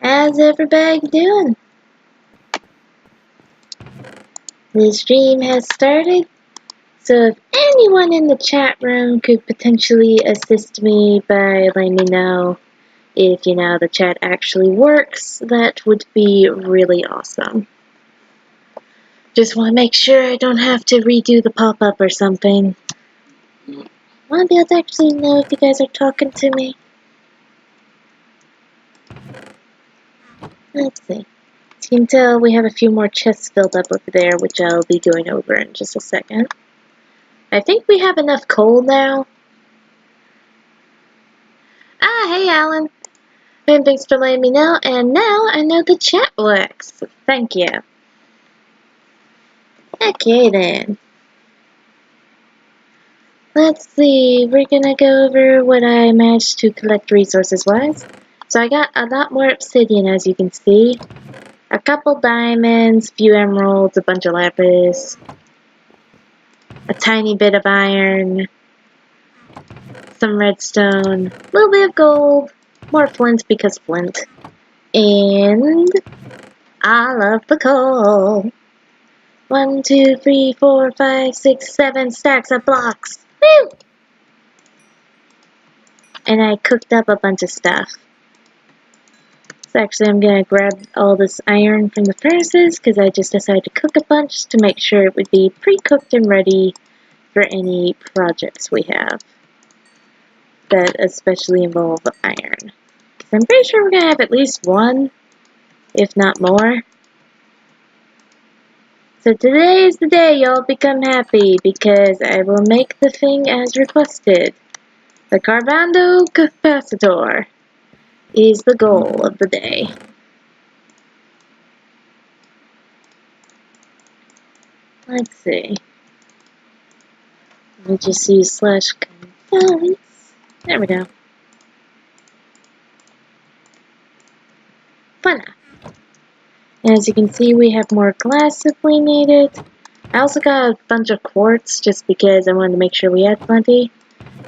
How's everybody doing? The stream has started, so if anyone in the chat room could potentially assist me by letting me know if the chat actually works, that would be really awesome. Just want to make sure I don't have to redo the pop-up or something. I want to be able to actually know if you guys are talking to me. Let's see. As you can tell, we have a few more chests filled up over there, which I'll be going over in just a second. I think we have enough coal now. Hey Alan. And thanks for letting me know, and now I know the chat works. Thank you. Okay then. Let's see, we're gonna go over what I managed to collect resources-wise. So I got a lot more obsidian, as you can see. A couple diamonds, few emeralds, a bunch of lapis, a tiny bit of iron, some redstone, a little bit of gold, more flint because flint, and all of the coal. 1, 2, 3, 4, 5, 6, 7 stacks of blocks. Woo! And I cooked up a bunch of stuff. So actually I'm gonna grab all this iron from the furnaces because I just decided to cook a bunch to make sure it would be pre-cooked and ready for any projects we have that especially involve iron. Because I'm pretty sure we're gonna have at least one, if not more. So today is the day y'all become happy because I will make the thing as requested. The Carbonado capacitor is the goal of the day. Let's see. Let me just use slash components. There we go. Voila. As you can see, we have more glass if we need it. I also got a bunch of quartz just because I wanted to make sure we had plenty.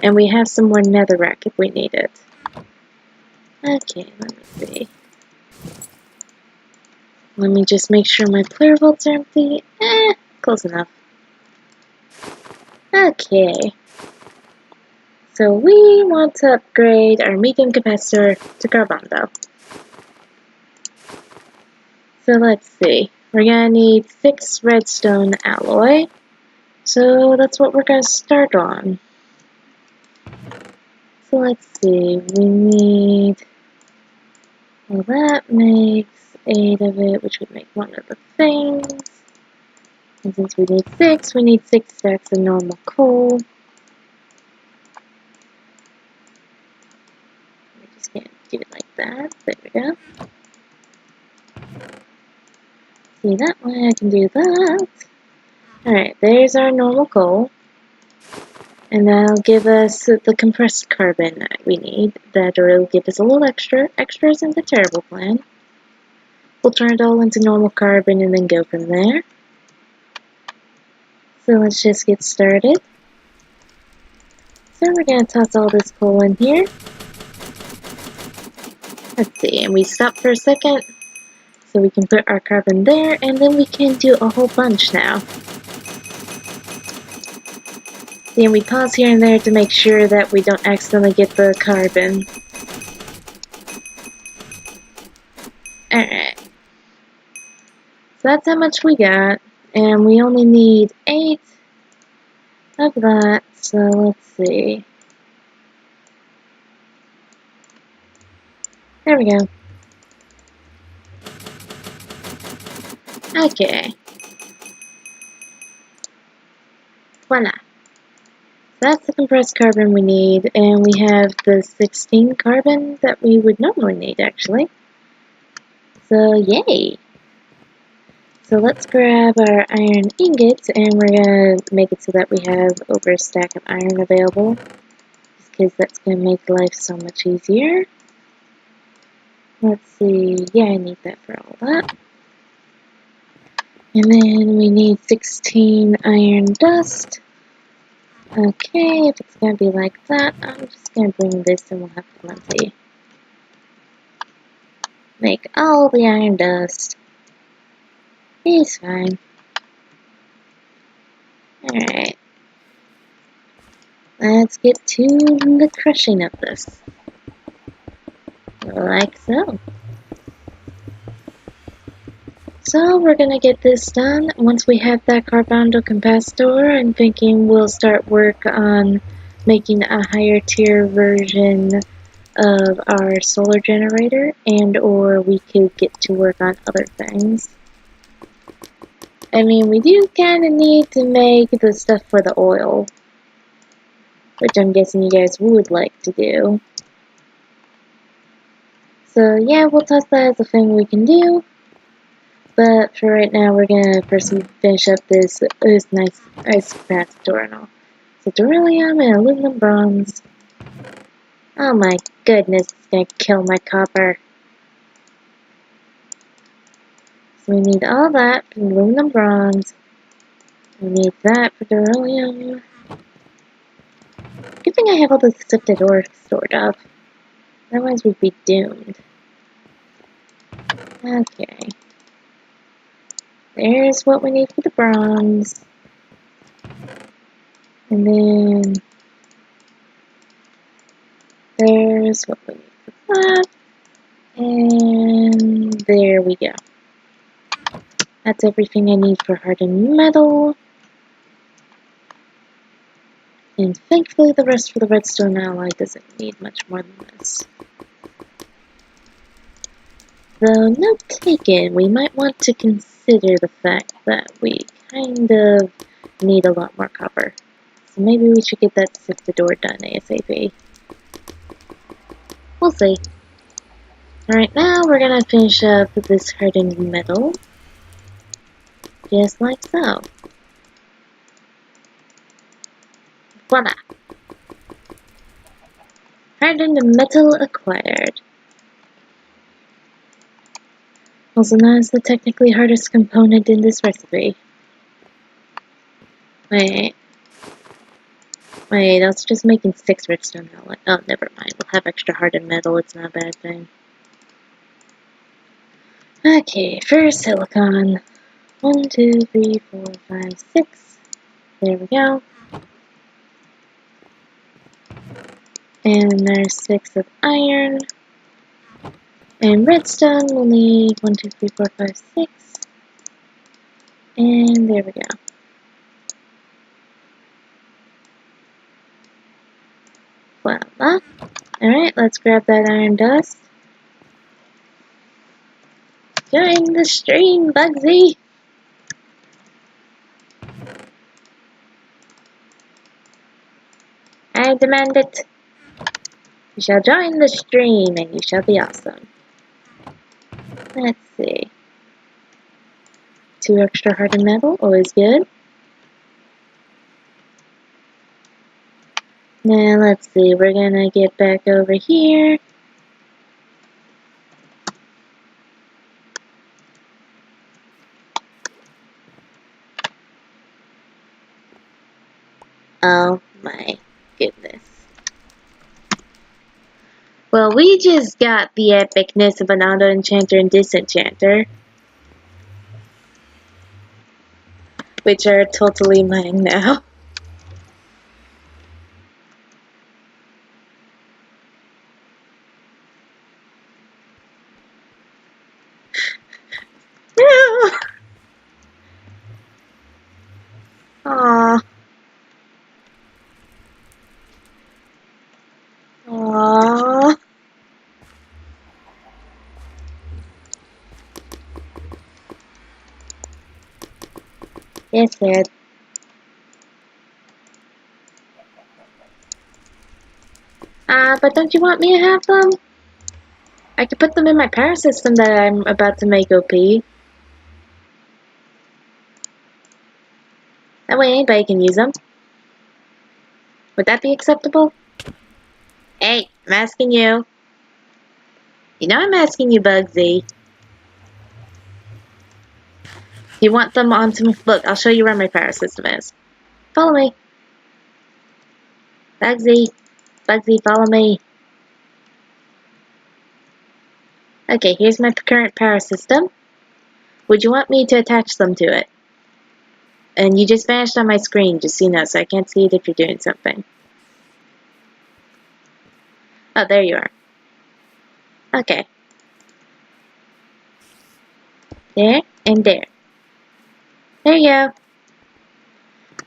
And we have some more netherrack if we need it. Okay, let me see. Let me just make sure my player vaults are empty. Close enough. Okay. So we want to upgrade our medium capacitor to Carbonado. So let's see. We're gonna need 6 redstone alloy. So that's what we're gonna start on. So let's see. We need... Well, that makes 8 of it, which would make 1 of the things. And since we need 6, we need 6 stacks of normal coal. We just can't do it like that. There we go. See, that way I can do that. Alright, there's our normal coal. And that'll give us the compressed carbon that we need. That'll give us a little extra. Extra isn't a terrible plan. We'll turn it all into normal carbon and then go from there. So let's just get started. So we're going to toss all this coal in here. Let's see, and we stop for a second. So we can put our carbon there, and then we can do a whole bunch now. Then we pause here and there to make sure that we don't accidentally get the carbon. Alright. So that's how much we got. And we only need 8 of that. So let's see. There we go. Okay. Voila. That's the compressed carbon we need, and we have the 16 carbon that we would normally need, actually. So, yay! So let's grab our iron ingots, and we're going to make it so that we have over a stack of iron available, just because that's going to make life so much easier. Let's see, yeah, I need that for all that. And then we need 16 iron dust. Okay, if it's gonna be like that, I'm just gonna bring this and we'll have plenty. Make all the iron dust. He's fine. Alright. Let's get to the crushing of this. Like so. So we're gonna get this done. Once we have that Carbonado capacitor, I'm thinking we'll start work on making a higher tier version of our solar generator, and or we could get to work on other things. I mean, we do kind of need to make the stuff for the oil, which I'm guessing you guys would like to do. So yeah, we'll toss that as a thing we can do. But for right now, we're gonna first finish up this nice ice capacitor and all. So beryllium and aluminum bronze. Oh my goodness, it's gonna kill my copper. So we need all that for aluminum bronze. We need that for beryllium. Good thing I have all this sifted ore stored up. Otherwise we'd be doomed. Okay. There's what we need for the bronze. And then there's what we need for that. And there we go. That's everything I need for hardened metal. And thankfully the rest for the redstone alloy doesn't need much more than this. Though, note taken, we might want to consider the fact that we kind of need a lot more copper. So maybe we should get that sifted ore done ASAP. We'll see. Alright, now we're gonna finish up with this hardened metal. Just like so. Voila! Hardened metal acquired. Also known as the technically hardest component in this recipe. Wait, I was just making 6 redstone alloy. Oh, never mind. We'll have extra hardened metal. It's not a bad thing. Okay, first silicon. 1, 2, 3, 4, 5, 6. There we go. And there's 6 of iron. And redstone we'll need 1, 2, 3, 4, 5, 6. And there we go. Voila. Alright, let's grab that iron dust. Join the stream, Bugsy! I demand it. You shall join the stream and you shall be awesome. Let's see. 2 extra hardened metal, always good. Now let's see, we're gonna get back over here. Oh my goodness. Well, we just got the epicness of an auto enchanter and disenchanter, which are totally mine now. Aww. Aww. Yes, Dad. But don't you want me to have them? I could put them in my power system that I'm about to make OP. That way anybody can use them. Would that be acceptable? Hey, I'm asking you. You know I'm asking you, Bugsy. You want them on some... Look, I'll show you where my power system is. Follow me. Bugsy. Bugsy, follow me. Okay, here's my current power system. Would you want me to attach them to it? And you just vanished on my screen, just so you know, so I can't see it if you're doing something. Oh, there you are. Okay. There and there. There you go.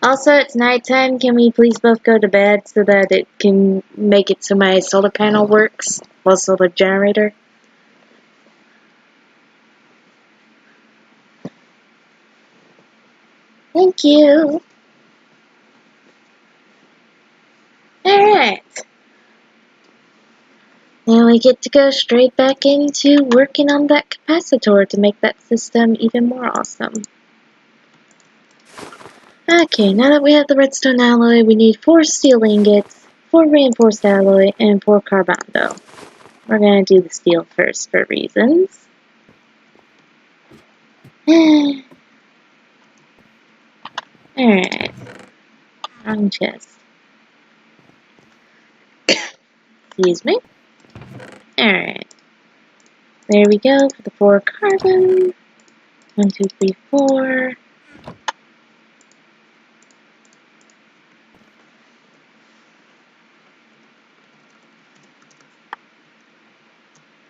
Also, it's nighttime. Can we please both go to bed so that it can make it so my solar panel works? Well, solar generator. Thank you. Alright. Now we get to go straight back into working on that capacitor to make that system even more awesome. Okay, now that we have the redstone alloy, we need 4 steel ingots, 4 reinforced alloy, and 4 carbonado. We're gonna do the steel first for reasons. Alright. Wrong chest. Excuse me. Alright. There we go for the 4 carbon. 1, 2, 3, 4.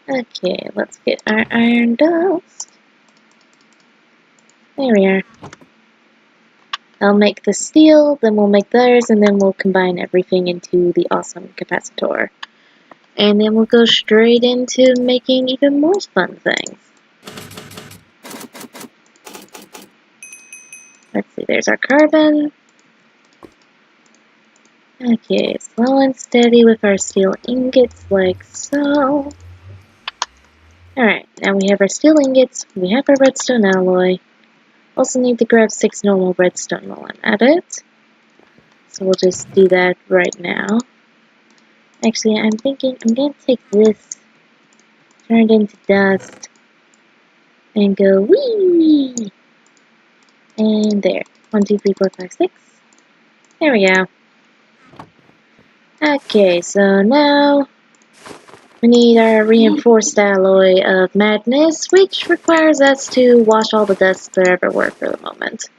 Okay, let's get our iron dust. There we are. I'll make the steel, then we'll make theirs, and then we'll combine everything into the awesome capacitor. And then we'll go straight into making even more fun things. Let's see, there's our carbon. Okay, slow and steady with our steel ingots, like so. Alright, now we have our steel ingots, we have our redstone alloy. Also need to grab 6 normal redstone while I'm at it. So we'll just do that right now. Actually, I'm thinking I'm going to take this, turn it into dust, and go wee! And there. 1, 2, 3, 4, 5, 6. There we go. Okay, so now we need our reinforced alloy of madness, which requires us to wash all the dust wherever we're for the moment.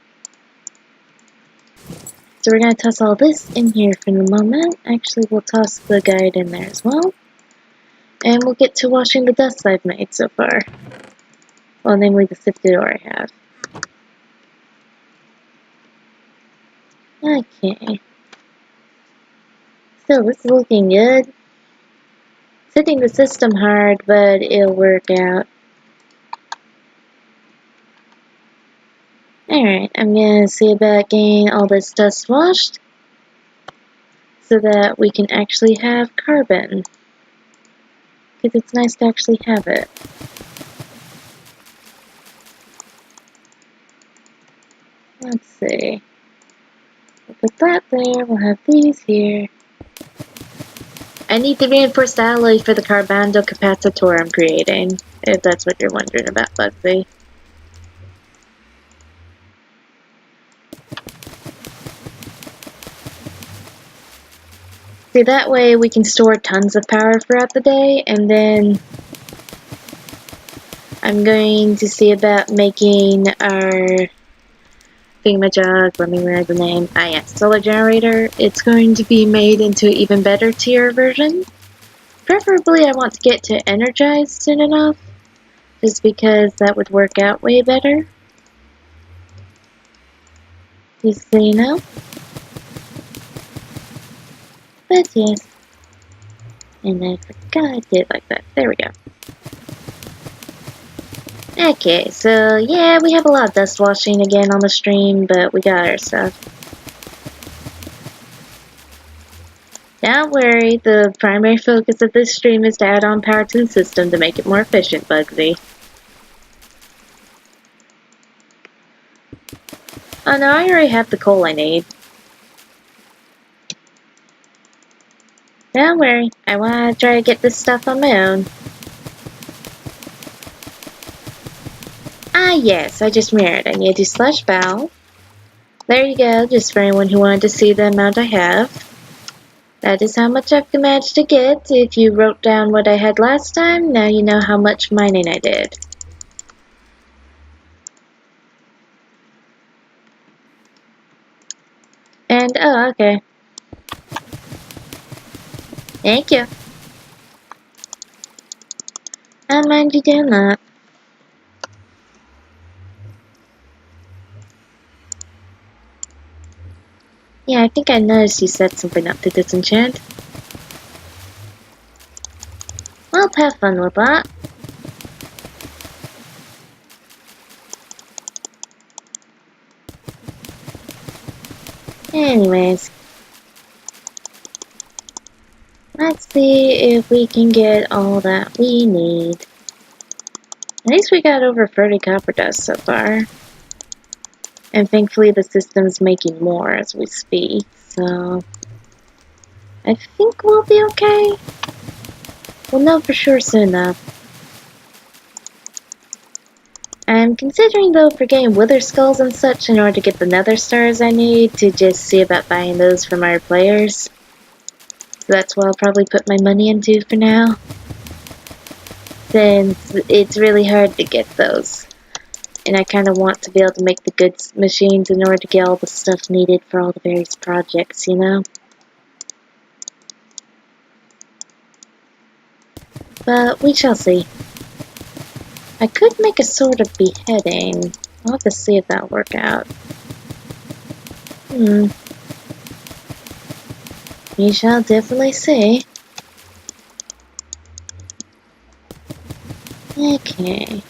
So we're going to toss all this in here for the moment. Actually, we'll toss the guide in there as well. And we'll get to washing the dust I've made so far. Well, namely the sifted ore I have. Okay. Still, this is looking good. It's hitting the system hard, but it'll work out. Alright, I'm gonna see about getting all this dust washed so that we can actually have carbon. Because it's nice to actually have it. Let's see. We'll put that there, we'll have these here. I need the reinforced alloy for the Carbonado capacitor I'm creating, if that's what you're wondering about, Bugsy. See, that way we can store tons of power throughout the day, and then I'm going to see about making our thingamajig, let me remember the name. Ah yes, solar generator. It's going to be made into an even better tier version. Preferably I want to get to energized soon enough, just because that would work out way better. Just so you know. But yes. And I forgot I did like that. There we go. Okay, so yeah, we have a lot of dust washing again on the stream, but we got our stuff. Don't worry, the primary focus of this stream is to add on power to the system to make it more efficient, Bugsy. Oh no, I already have the coal I need. Don't worry, I wanna try to get this stuff on my own. Ah yes, I just mirrored. I need to slash bow. There you go, just for anyone who wanted to see the amount I have. That is how much I've managed to get. If you wrote down what I had last time, now you know how much mining I did. And, oh, okay. Thank you. I don't mind you doing that. Yeah, I think I noticed you set something up to disenchant. Well, have fun with that. Anyways. Let's see if we can get all that we need. At least we got over 30 copper dust so far. And thankfully the system's making more as we speak, so I think we'll be okay. We'll know for sure soon enough. I'm considering though for getting wither skulls and such in order to get the nether stars I need to just see about buying those from our players. So that's what I'll probably put my money into for now. Since it's really hard to get those. And I kind of want to be able to make the good machines in order to get all the stuff needed for all the various projects, you know? But we shall see. I could make a sort of beheading. I'll have to see if that'll work out. We shall definitely see. Okay.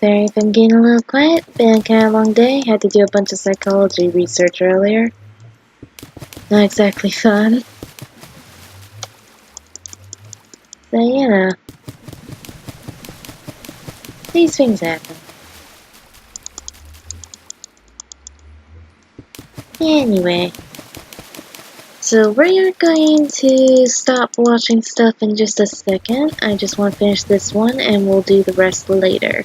Sorry if I'm getting a little quiet. Been kind of a long day. Had to do a bunch of psychology research earlier. Not exactly fun. So, you know. These things happen. Anyway. So we're going to stop watching stuff in just a second. I just want to finish this one and we'll do the rest later.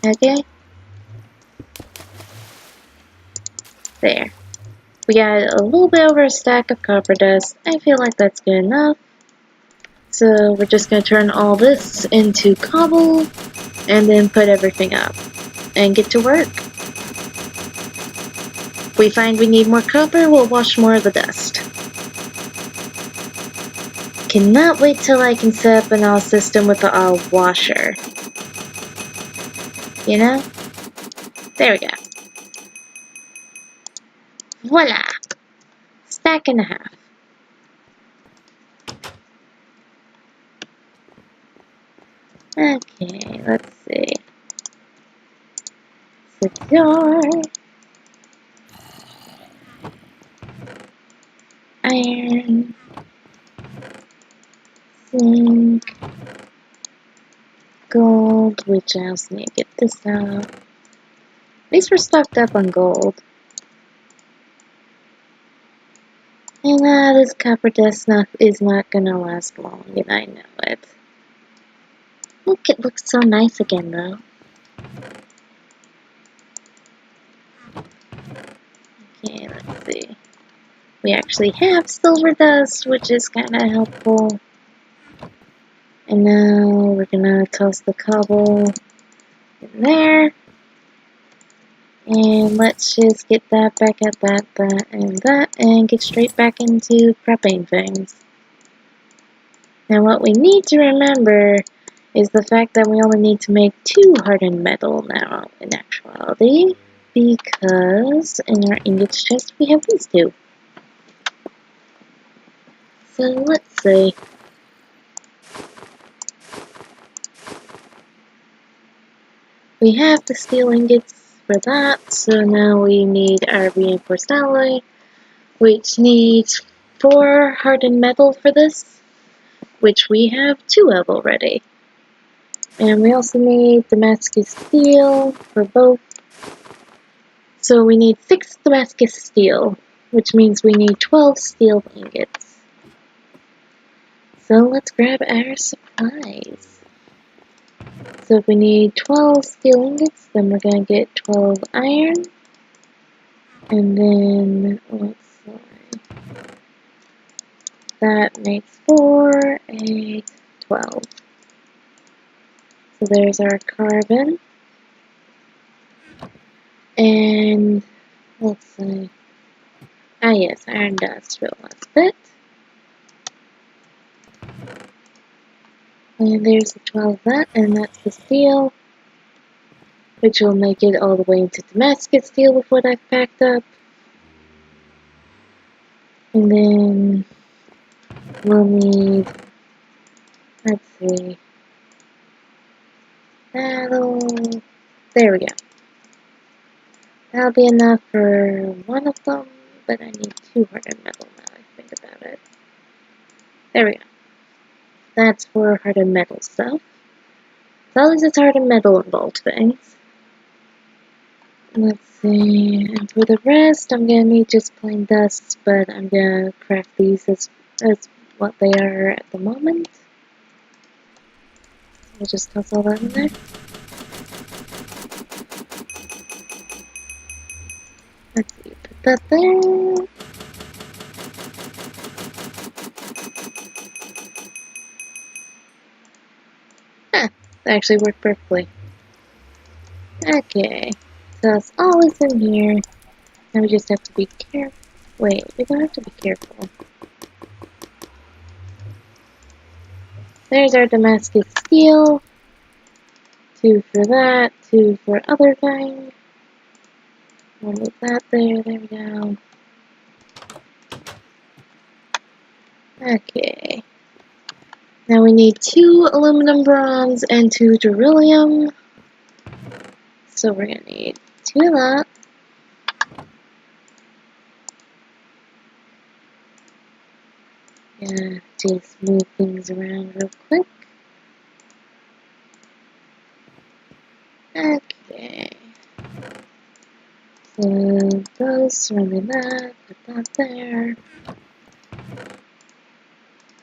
Okay? There. We got a little bit over a stack of copper dust. I feel like that's good enough. So we're just going to turn all this into cobble and then put everything up and get to work. If we find we need more copper, we'll wash more of the dust. Cannot wait till I can set up an all system with the washer. You know? There we go. Voila! Stack and a half. Okay, let's see. The door. Iron. Zinc. Gold, which I also need to get this out. At least we're stocked up on gold. And this copper dust is not gonna last long, and I know it. Look, it looks so nice again, though. Okay, let's see. We actually have silver dust, which is kinda helpful. And now we're gonna toss the cobble in there. And let's just get that back at that, and get straight back into prepping things. Now what we need to remember is the fact that we only need to make 2 hardened metal now, in actuality, because in our ingots chest we have these 2. So let's see. We have the steel ingots for that, so now we need our reinforced alloy, which needs 4 hardened metal for this, which we have 2 of already. And we also need Damascus steel for both. So we need 6 Damascus steel, which means we need 12 steel ingots. So let's grab our supplies. So if we need 12 steel ingots, then we're going to get 12 iron. And then, let's see, that makes 4, 8, 12. So there's our carbon. And, let's see, yes, iron dust will last a bit. And there's the 12 of that, and that's the steel, which will make it all the way into Damascus steel before that's packed up. And then we'll need, let's see, that'll, there we go. That'll be enough for one of them, but I need 2 hardened metal now I think about it. There we go. That's for hardened metal stuff. As long as it's hardened metal involved things. Let's see, and for the rest, I'm gonna need just plain dust, but I'm gonna craft these as what they are at the moment. I'll just toss all that in there. Let's see, put that there. That actually worked perfectly. Okay, so it's always in here. Now we just have to be careful. Wait, we don't have to be careful. There's our Damascus steel. 2 for that, 2 for other thing. We'll move that there, there we go. Okay. Now we need 2 aluminum bronze and 2 beryllium. So we're gonna need 2 of that. Yeah, just move things around real quick. Okay. So those surrounding that, put that there.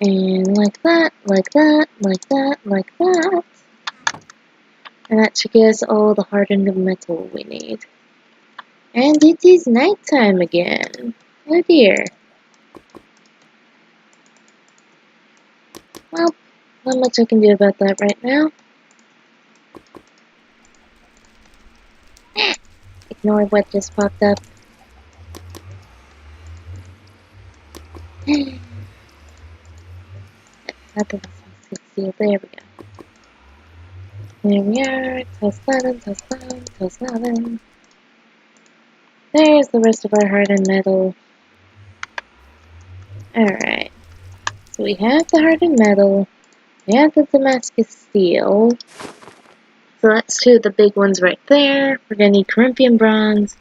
And like that, like that, like that, like that. And that should give us all the hardened metal we need. And it is nighttime again. Oh dear. Well, not much I can do about that right now. Ignore what just popped up. That doesn't succeed. There we go. There we are. Toss 11, toss 11, toss 11. There's the rest of our hardened metal. Alright. So we have the hardened metal. We have the Damascus steel. So that's 2 of the big ones right there. We're gonna need Corinthian bronze,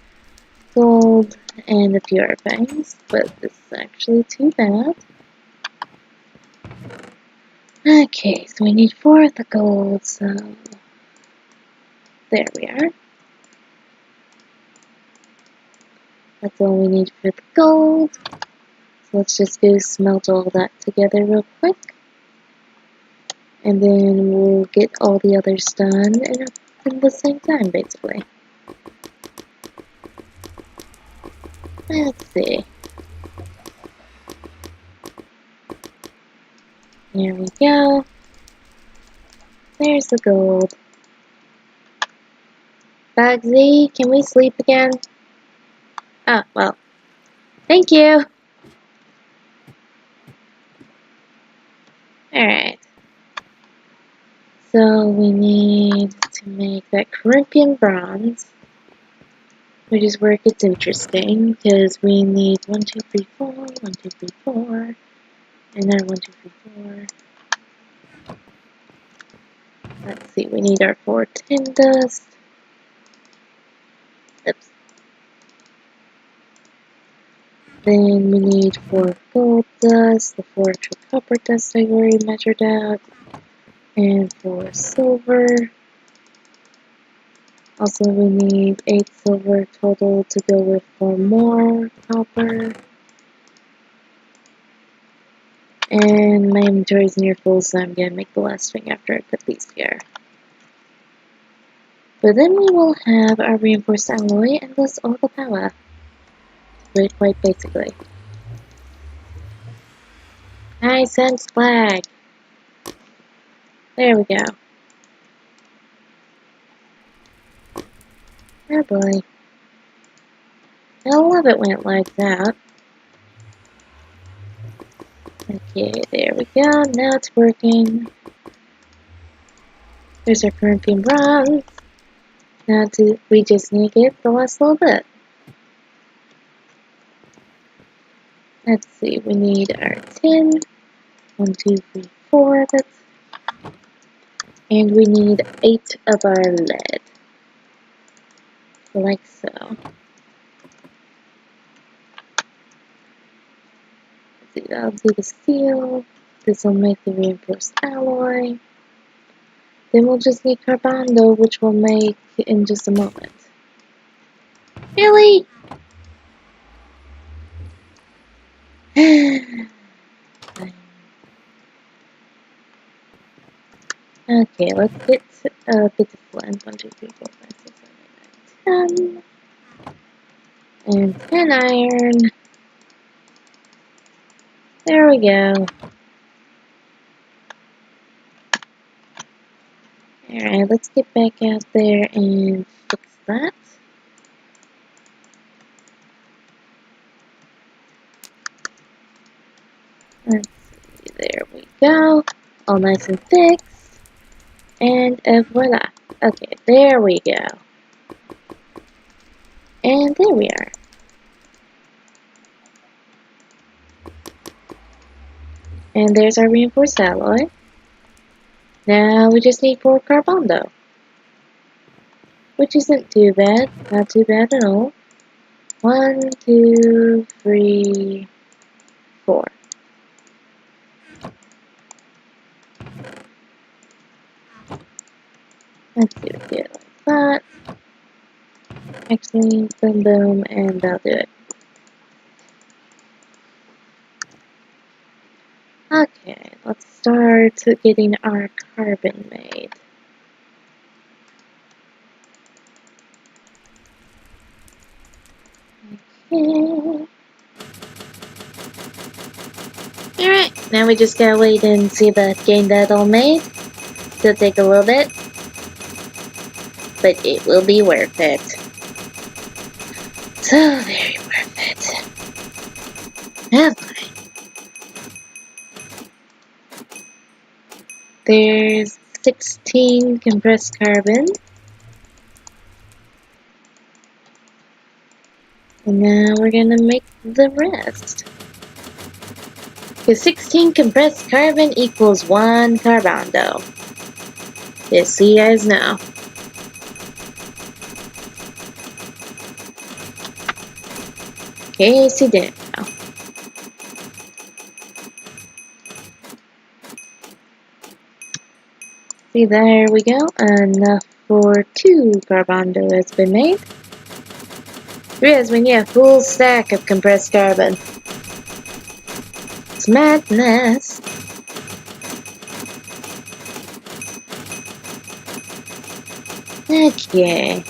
gold, and a few other things. But this is actually too bad. Okay, so we need 4 of the gold, so there we are. That's all we need for the gold. So let's just go smelt all that together real quick. And then we'll get all the others done in the same time, basically. Let's see. Here we go. There's the gold. Bugsy, can we sleep again? Oh, well. Thank you! Alright. So we need to make that Corinthian bronze, which is where it gets interesting, because we need 1, 2, 3, 4, 1, 2, 3, 4, and then 1, 2, 3, 4. Let's see, we need our 4 tin dust. Oops. Then we need 4 gold dust, the 4 extra copper dust I already measured out, and 4 silver. Also, we need 8 silver total to go with 4 more copper. And my inventory is near full, so I'm gonna make the last thing after I put these here. But then we will have our reinforced alloy and thus all the power. But quite basically. I sense flag. There we go. Oh boy. I love it when it lights out. Okay, there we go. Now it's working. There's our current beam bronze. Now we just need to get the last little bit. Let's see, we need our tin. 1, 2, 3, 4 of it. And we need 8 of our lead. Like so. Let's see, that'll do the steel. This will make the reinforced alloy. Then we'll just need Carbonado, which we'll make in just a moment. Really? Okay, let's get a bit of flint. 1, 2, 3, 4, 5, 6, 7, 8, 9, 10. And 10 iron. There we go. Alright, let's get back out there and fix that. Let's see, there we go. All nice and fixed. And voila. Okay, there we go. And there we are. And there's our reinforced alloy. Now we just need 4 Carbonado. Which isn't too bad. Not too bad at all. 1, 2, 3, 4. Let's see what we get like that. Actually, boom boom, and that'll do it. Okay, let's start getting our carbon made. Okay. Alright, now we just gotta wait and see about getting that all made. It'll take a little bit, but it will be worth it. So very worth it. Oh boy. There's 16 compressed carbon. And now we're gonna make the rest. Because 16 compressed carbon equals 1 Carbonado. Just so you guys know. In case you didn't know. See, there we go. Enough for 2 Carbonado has been made. Yes, we need a full stack of compressed carbon. It's madness. Okay.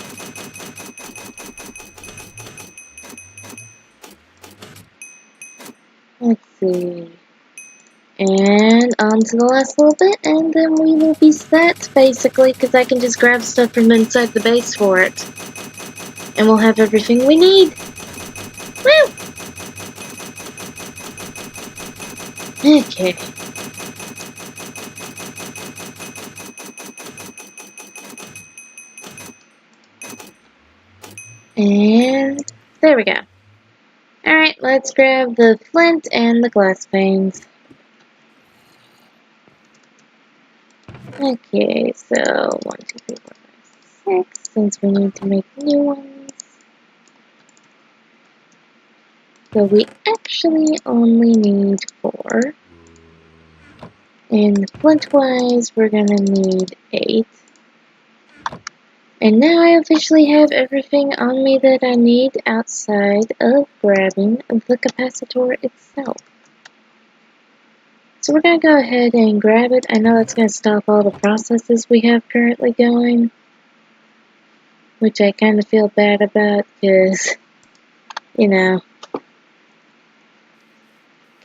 Let's see. And on to the last little bit, and then we will be set, basically, because I can just grab stuff from inside the base for it. And we'll have everything we need. Woo! Okay. And there we go. Alright, let's grab the flint and the glass panes. Okay, so 1, 2, 3, 4, 5, 6, since we need to make new ones. So we actually only need 4. And flint-wise, we're gonna need 8. And now I officially have everything on me that I need outside of grabbing the capacitor itself. So we're going to go ahead and grab it. I know that's going to stop all the processes we have currently going, which I kind of feel bad about because, you know,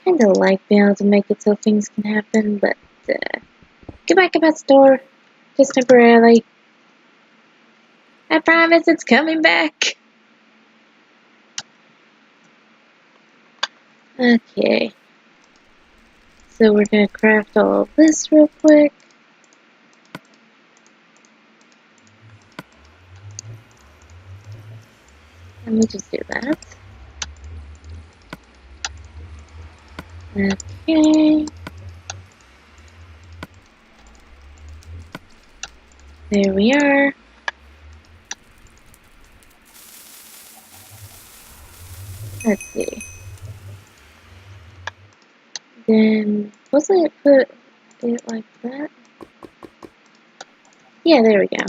kind of like being able to make it so things can happen, but get back in that store, just temporarily. I promise it's coming back. Okay. So we're going to craft all of this real quick. Let me just do that. Okay. There we are. Let's see. Then, wasn't it put it like that? Yeah, there we go.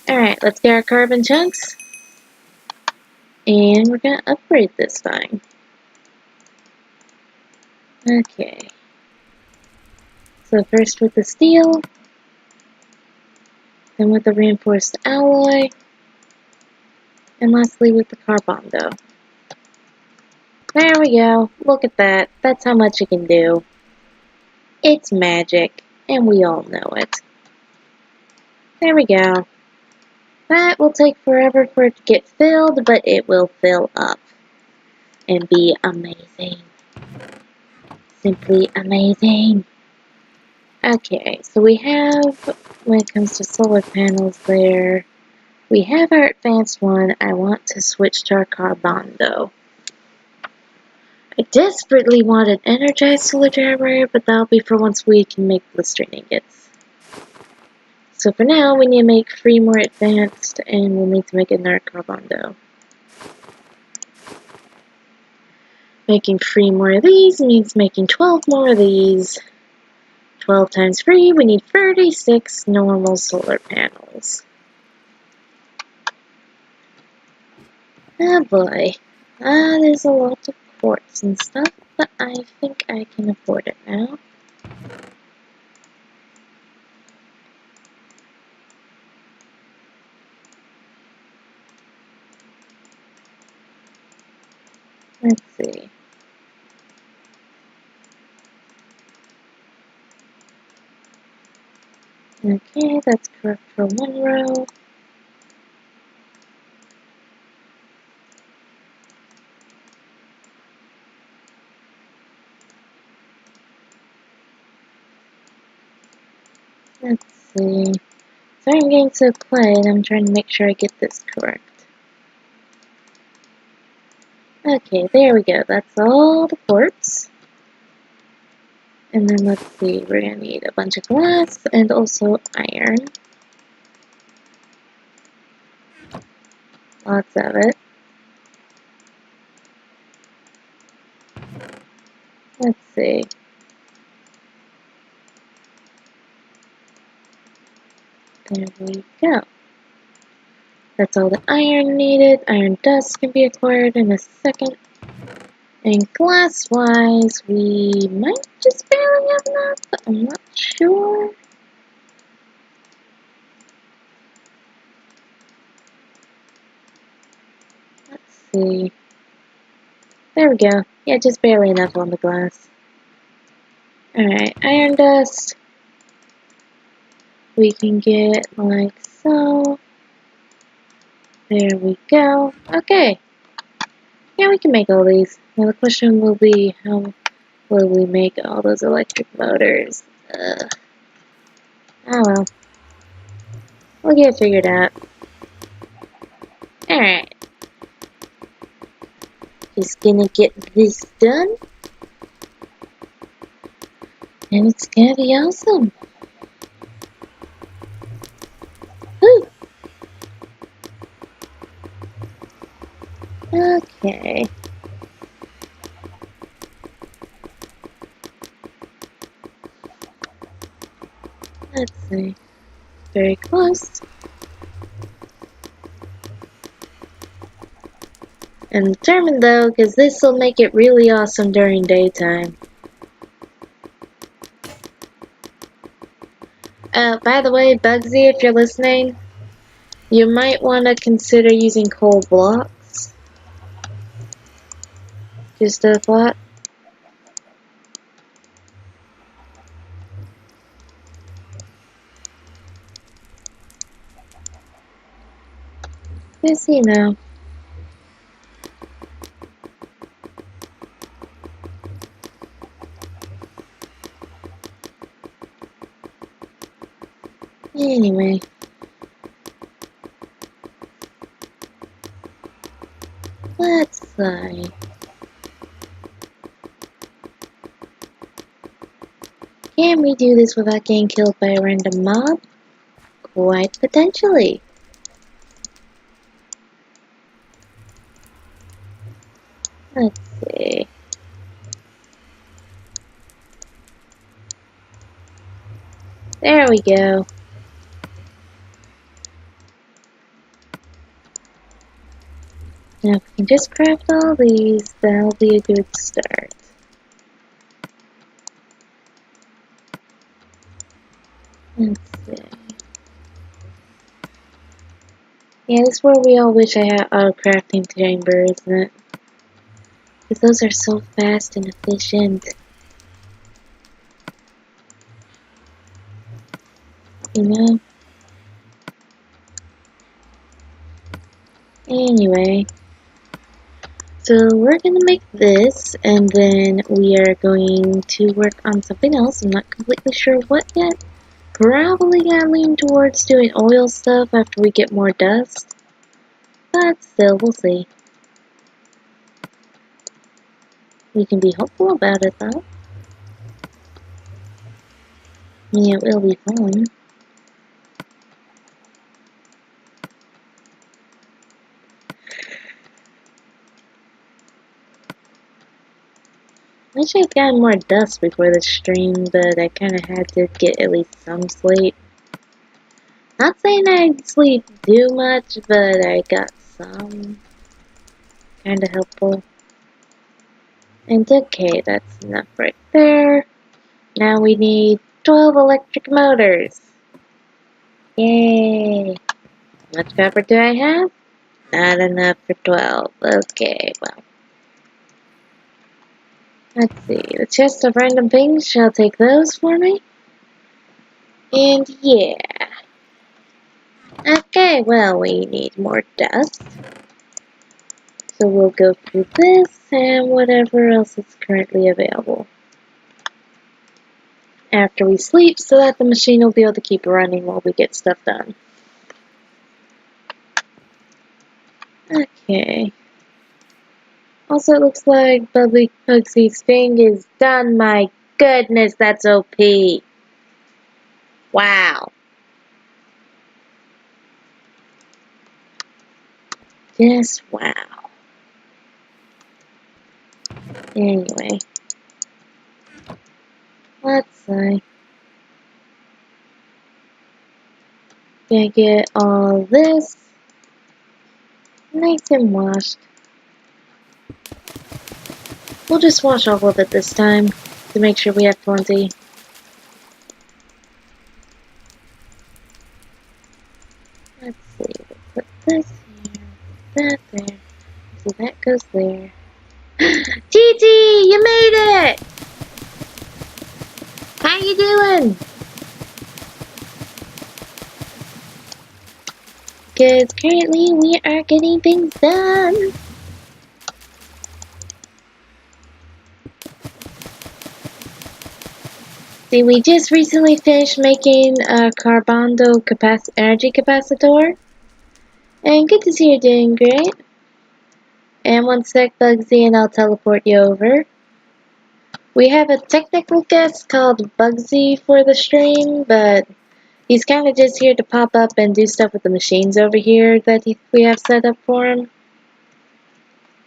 Alright, let's get our carbon chunks. And we're gonna upgrade this thing. Okay. So first with the steel, then with the reinforced alloy, and lastly with the Carbonado. There we go. Look at that. That's how much it can do. It's magic, and we all know it. There we go. That will take forever for it to get filled, but it will fill up and be amazing. Simply amazing. Okay, so we have, when it comes to solar panels there, we have our advanced one. I want to switch to our Carbonado. I desperately want an energized solar generator, but that'll be for once we can make blister ingots. So for now, we need to make 3 more advanced, and we'll need to make another Carbonado. Making 3 more of these means making 12 more of these. 12 times 3, we need 36 normal solar panels. Oh boy, there's a lot of quartz and stuff, but I think I can afford it now. Let's see. Okay, that's correct for 1 row. Let's see. Sorry, I'm getting so quiet. I'm trying to make sure I get this correct. Okay, there we go. That's all the quartz. And then let's see, we're gonna need a bunch of glass and also iron. Lots of it. Let's see. There we go. That's all the iron needed. Iron dust can be acquired in a second. And glass-wise, we might just barely have enough, but I'm not sure. Let's see. There we go. Yeah, just barely enough on the glass. Alright, iron dust. We can get like so. There we go. Okay. Yeah, we can make all these. Now the question will be, how will we make all those electric motors? Oh well. We'll get it figured out. Alright. Just gonna get this done. And it's gonna be awesome. Woo! Okay. Let's see. Very close. I'm determined though, because this will make it really awesome during daytime. By the way, Bugsy, if you're listening, you might want to consider using coal blocks. Just a thought. Just, you know. Anyway. Let's see. Can we do this without getting killed by a random mob? Quite potentially. Let's see. There we go. Now if we can just craft all these, that'll be a good start. Let's see. Yeah, this is where we all wish I had auto crafting chamber, isn't it? Because those are so fast and efficient. You know? Anyway. So we're gonna make this, and then we are going to work on something else. I'm not completely sure what yet. Probably gonna lean towards doing oil stuff after we get more dust. But still, we'll see. We can be hopeful about it though. I mean, it will be fun. Wish I'd gotten more dust before the stream, but I kinda had to get at least some sleep. Not saying I sleep too much, but I got some. Kinda helpful. And okay, that's enough right there. Now we need 12 electric motors. Yay! How much copper do I have? Not enough for 12. Okay, well. Let's see. The chest of random things shall take those for me. And yeah. Okay, well, we need more dust. So we'll go through this and whatever else is currently available. After we sleep, so that the machine will be able to keep running while we get stuff done. Okay. Also, it looks like Bugsy's thing is done. My goodness, that's OP. Wow. Just wow. Anyway. Let's see. Gonna get all this nice and washed. We'll just wash all of it this time to make sure we have plenty. Let's see, we'll put this here, that there, so that goes there. TT, you made it! How you doing? Because currently we are getting things done. See, we just recently finished making a Carbonado energy capacitor. And good to see you're doing great. And one sec, Bugsy, and I'll teleport you over. We have a technical guest called Bugsy for the stream, but he's kind of just here to pop up and do stuff with the machines over here that we have set up for him.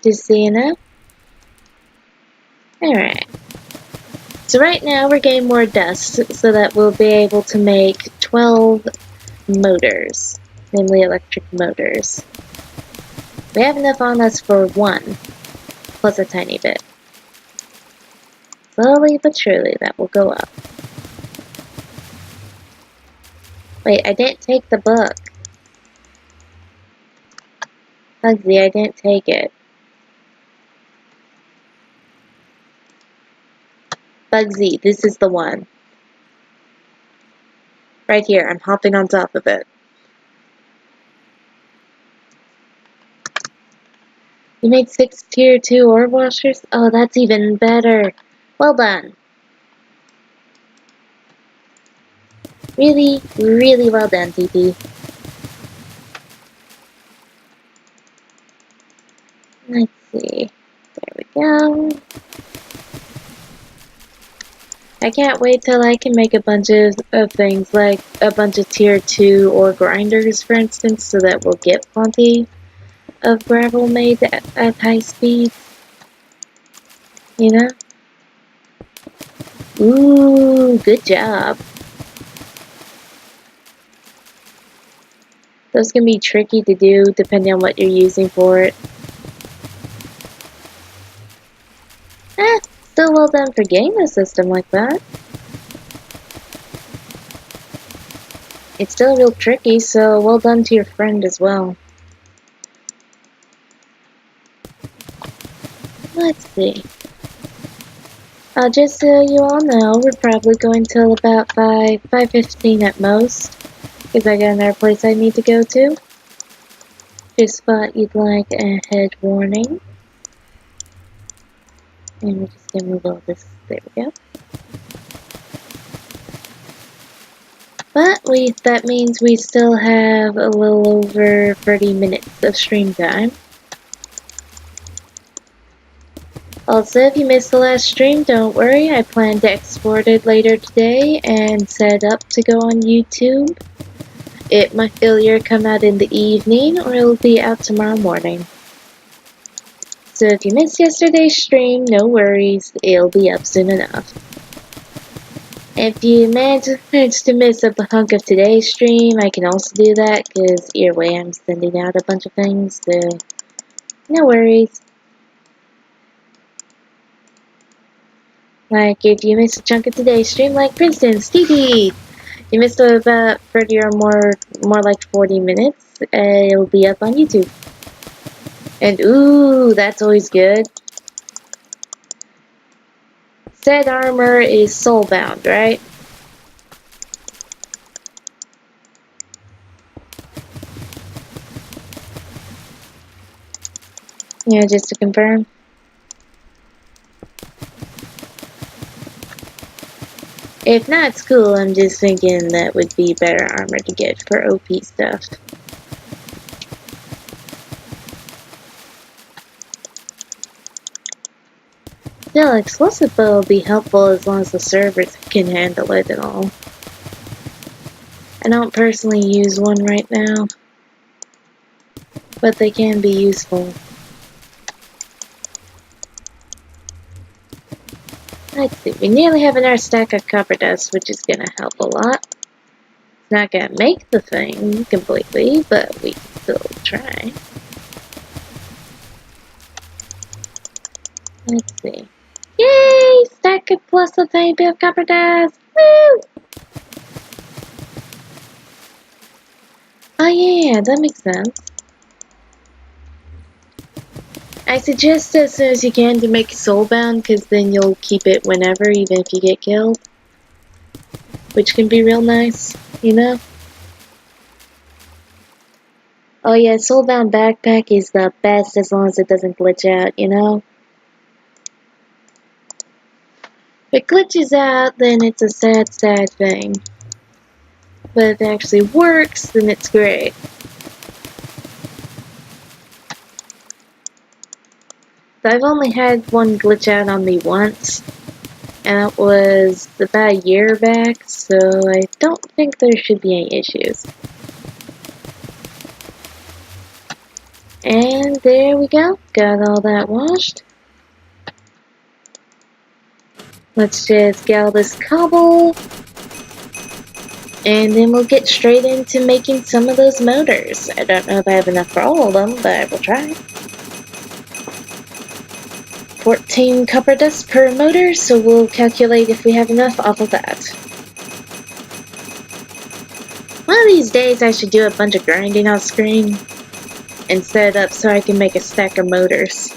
Just so you know. Alright. So right now we're getting more dust so that we'll be able to make 12 motors, namely electric motors. We have enough on us for one, plus a tiny bit. Slowly but surely that will go up. Wait, I didn't take the book. Bugsy, I didn't take it. Bugsy, this is the one. Right here, I'm hopping on top of it. You made 6 tier 2 ore washers? Oh, that's even better. Well done. Really, really well done, TP. Let's see. There we go. I can't wait till I can make a bunch of things, like a bunch of tier 2 ore grinders, for instance, so that we'll get plenty of gravel made at high speed. You know? Ooh, good job. Those can be tricky to do depending on what you're using for it. Still well done for getting a system like that. It's still real tricky, so well done to your friend as well. Let's see. Just so you all know, we're probably going till about 5:15 at most, because I got another place I need to go to. Just thought you'd like a head warning. And we're just gonna move all this. There we go. But that means we still have a little over 30 minutes of stream time. Also, if you missed the last stream, don't worry, I plan to export it later today and set up to go on YouTube. It might either come out in the evening or it'll be out tomorrow morning. So if you missed yesterday's stream, no worries, it'll be up soon enough. If you managed to miss a hunk of today's stream, I can also do that, because either way I'm sending out a bunch of things, so no worries. Like, if you missed a chunk of today's stream, like, for instance, TP, you missed about 30 or more like 40 minutes, it'll be up on YouTube. And ooh, that's always good. Said armor is soulbound, right? Yeah, just to confirm. If not, it's cool. I'm just thinking that would be better armor to get for OP stuff. Still, explosive bow will be helpful as long as the servers can handle it and all. I don't personally use one right now, but they can be useful. Let's see, we nearly have another stack of copper dust, which is gonna help a lot. It's not gonna make the thing completely, but we can still try. Let's see. Yay! Stack of plus a tiny bit of copper dust! Woo! Oh yeah, that makes sense. I suggest as soon as you can to make soulbound, because then you'll keep it whenever, even if you get killed. Which can be real nice, you know? Oh yeah, soulbound backpack is the best as long as it doesn't glitch out, you know? If it glitches out, then it's a sad, sad thing. But if it actually works, then it's great. I've only had one glitch out on me once, and it was about a year back, so I don't think there should be any issues. And there we go, got all that washed. Let's just get all this cobble. And then we'll get straight into making some of those motors. I don't know if I have enough for all of them, but I will try. 14 copper dust per motor, so we'll calculate if we have enough off of that. One of these days I should do a bunch of grinding on screen and set it up so I can make a stack of motors.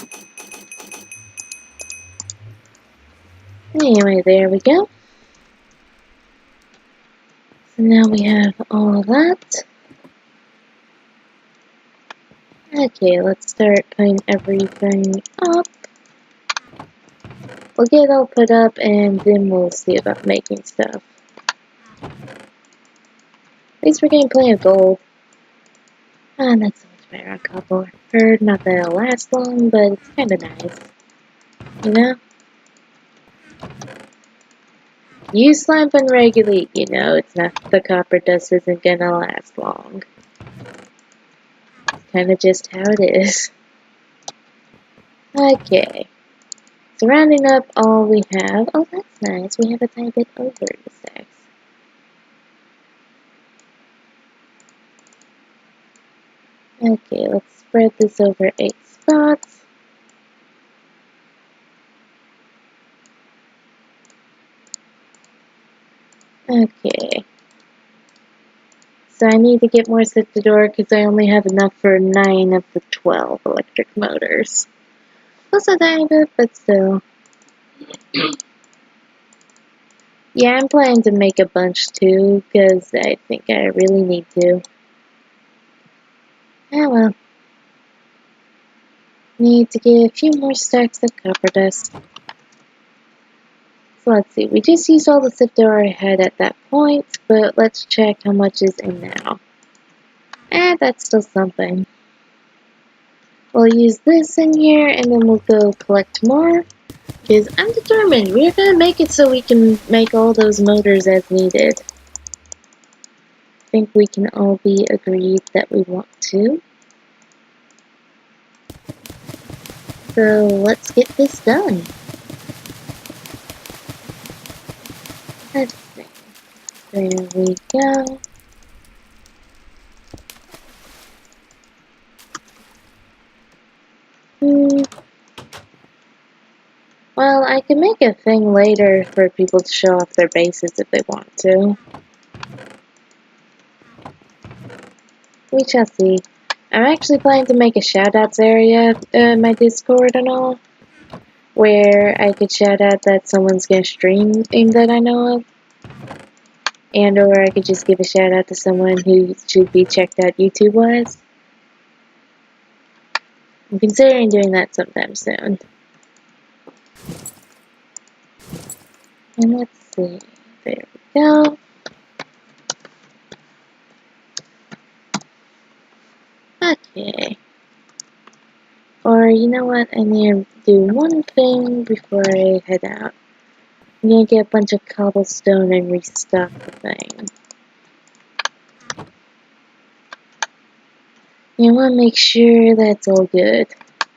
Anyway, there we go. So now we have all of that. Okay, let's start putting everything up. We'll get it all put up and then we'll see about making stuff. At least we're getting plenty of gold. Ah, that's so much better on copper. Heard not that it'll last long, but it's kinda nice. You know? Use Slimefun regularly, you know, it's not the copper dust isn't gonna last long. It's kinda just how it is. Okay. So rounding up all we have. Oh, that's nice. We have a tiny bit over the stacks. Okay, let's spread this over 8 spots. Okay. So I need to get more door because I only have enough for 9 of the 12 electric motors. Plus a tiny bit, but still. Yeah, I'm planning to make a bunch too, because I think I really need to. Oh well. Need to get a few more stacks of copper dust. So let's see, we just used all the sifter I had at that point, but let's check how much is in now. That's still something. We'll use this in here, and then we'll go collect more. Because I'm determined, we're gonna make it so we can make all those motors as needed. I think we can all be agreed that we want to. So let's get this done. Let's see. There we go. Well, I can make a thing later for people to show off their bases if they want to. We shall see. I'm actually planning to make a shoutouts area in my Discord and all, where I could shout out that someone's gonna stream that I know of, and or I could just give a shout out to someone who should be checked out YouTube-wise. I'm considering doing that sometime soon. And let's see. There we go. Okay. Or, you know what? I need to do one thing before I head out. I'm gonna get a bunch of cobblestone and restock the thing. I want to make sure that's all good.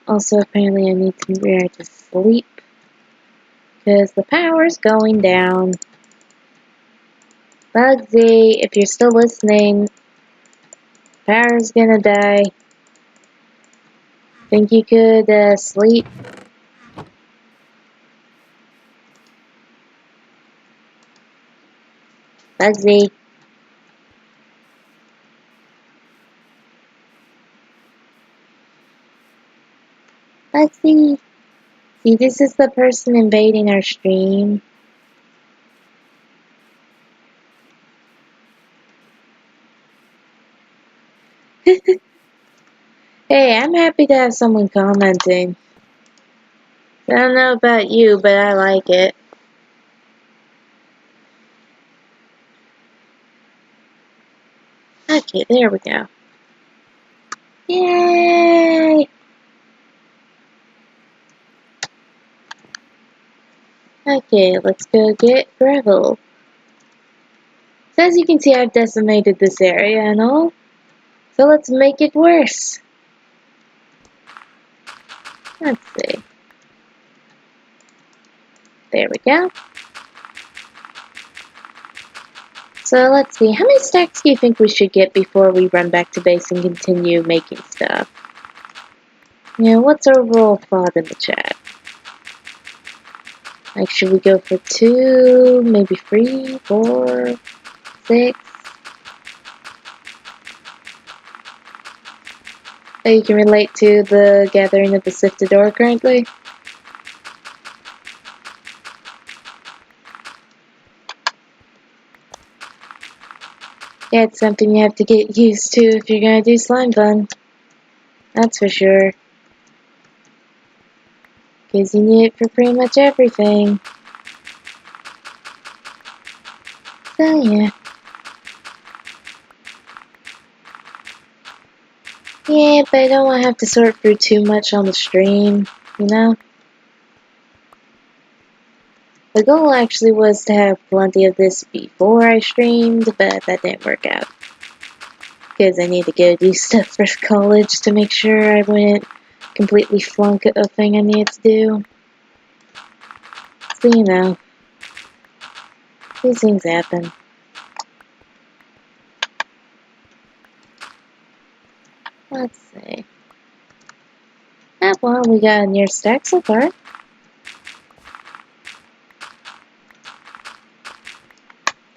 Also, apparently I need to be ready to sleep, because the power's going down. Bugsy, if you're still listening, power's gonna die. Think you could sleep? Bugsy. Bugsy. See, this is the person invading our stream. Hey, I'm happy to have someone commenting. I don't know about you, but I like it. Okay, there we go. Yay! Okay, let's go get gravel. So as you can see, I've decimated this area and all. So let's make it worse. Let's see. There we go. So let's see, how many stacks do you think we should get before we run back to base and continue making stuff? Yeah, what's our overall thought in the chat? Like, should we go for 2, maybe 3, 4, 6? Oh, you can relate to the gathering of the sifted ore currently? Yeah, it's something you have to get used to if you're gonna do Slimefun. That's for sure. Because you need it for pretty much everything. So, yeah. Yeah, but I don't want to have to sort through too much on the stream, you know? The goal actually was to have plenty of this before I streamed, but that didn't work out. Because I need to go do stuff for college to make sure I wouldn't completely flunk a thing I needed to do. So, you know, these things happen. Let's see. Ah, well, we got a near stack so far.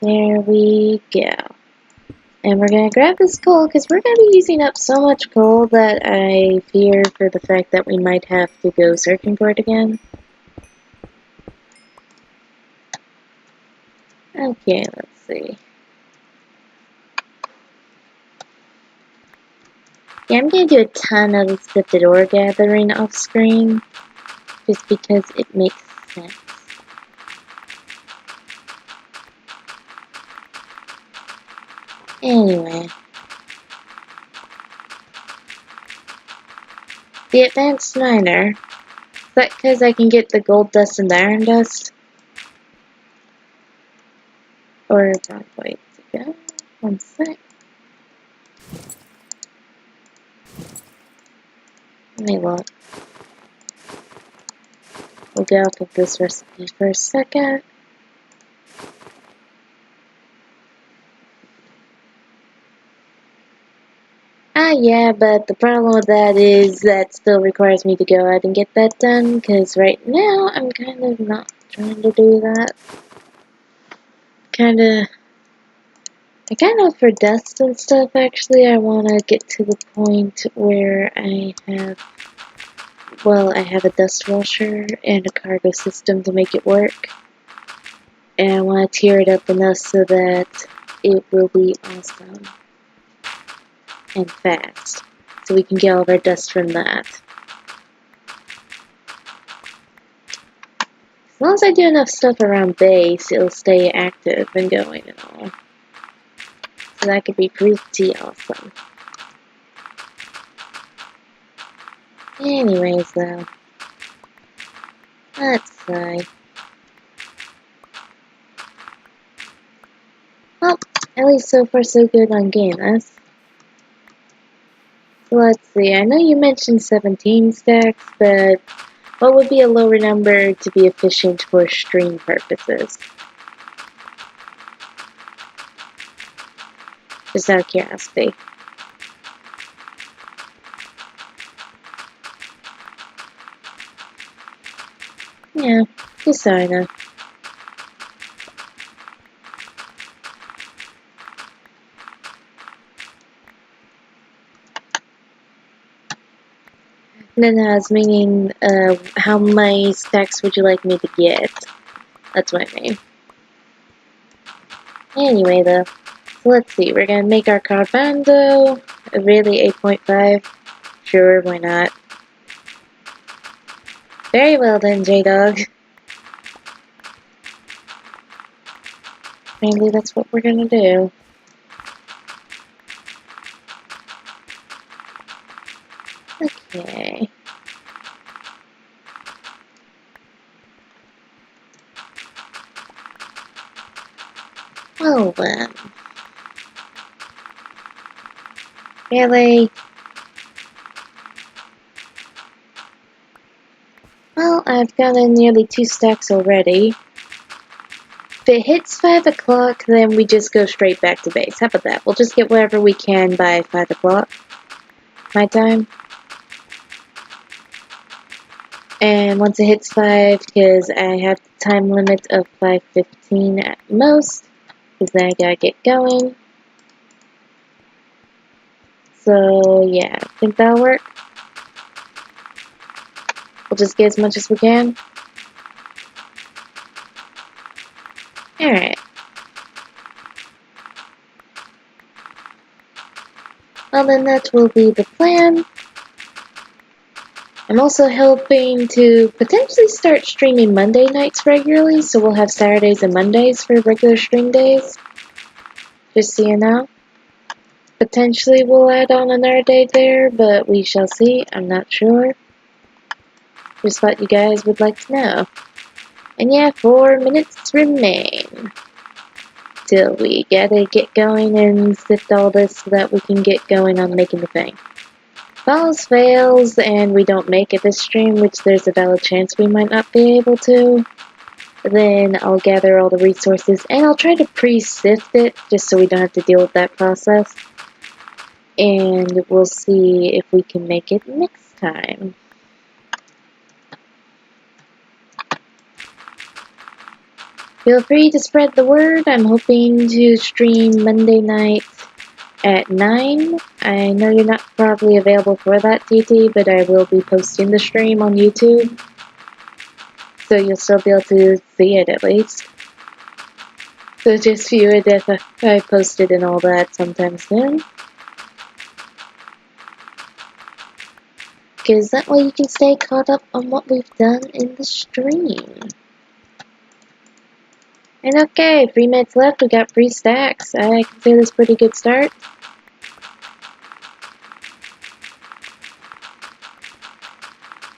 There we go. And we're gonna grab this coal because we're gonna be using up so much coal that I fear for the fact that we might have to go searching for it again. Okay, let's see. Yeah, I'm gonna do a ton of sifted ore gathering off screen just because it makes sense. Anyway. The advanced miner. Is that because I can get the gold dust and the iron dust? Or wrong way to go. One sec. Let me look. We'll go off of this recipe for a second. Ah, yeah, but the problem with that is that still requires me to go out and get that done, because right now I'm kind of not trying to do that. I kind of, for dust and stuff, actually, I want to get to the point where I have a dust washer and a cargo system to make it work. And I want to tier it up enough so that it will be awesome and fast. So we can get all of our dust from that. As long as I do enough stuff around base, it'll stay active and going and all. So that could be pretty awesome. Anyways, though. Let's see. Well, at least so far so good on Gamus. Let's see, I know you mentioned 17 stacks, but what would be a lower number to be efficient for stream purposes? Just out of curiosity. Yeah, just so I know. And then I was meaning, how many stacks would you like me to get? That's what I mean. Anyway, though, so let's see. We're gonna make our Carbonado. Really, 8.5? Sure, why not? Very well then, J-Dog. Apparently that's what we're gonna do. Okay. Well then. Really? Well, I've gotten nearly 2 stacks already. it hits 5 o'clock, then we just go straight back to base. How about that? We'll just get whatever we can by 5 o'clock, my time. And once it hits 5, because I have the time limit of 5:15 at most, because then I gotta get going. So, yeah, I think that'll work. We'll just get as much as we can. Alright. Well, then that will be the plan. I'm also hoping to potentially start streaming Monday nights regularly, so we'll have Saturdays and Mondays for regular stream days. Just so you know. Potentially we'll add on another day there, but we shall see. I'm not sure. Just thought you guys would like to know. And yeah, 4 minutes remain. Till we gotta get going and sift all this so that we can get going on making the thing. If all else fails and we don't make it this stream, which there's a valid chance we might not be able to, then I'll gather all the resources and I'll try to pre-sift it just so we don't have to deal with that process. And we'll see if we can make it next time. Feel free to spread the word. I'm hoping to stream Monday night at 9. I know you're not probably available for that, TT, but I will be posting the stream on YouTube. So you'll still be able to see it at least. So just view it if I post it and all that sometime soon. Because that way you can stay caught up on what we've done in the stream. And okay, 3 minutes left, we got 3 stacks. I consider this a pretty good start.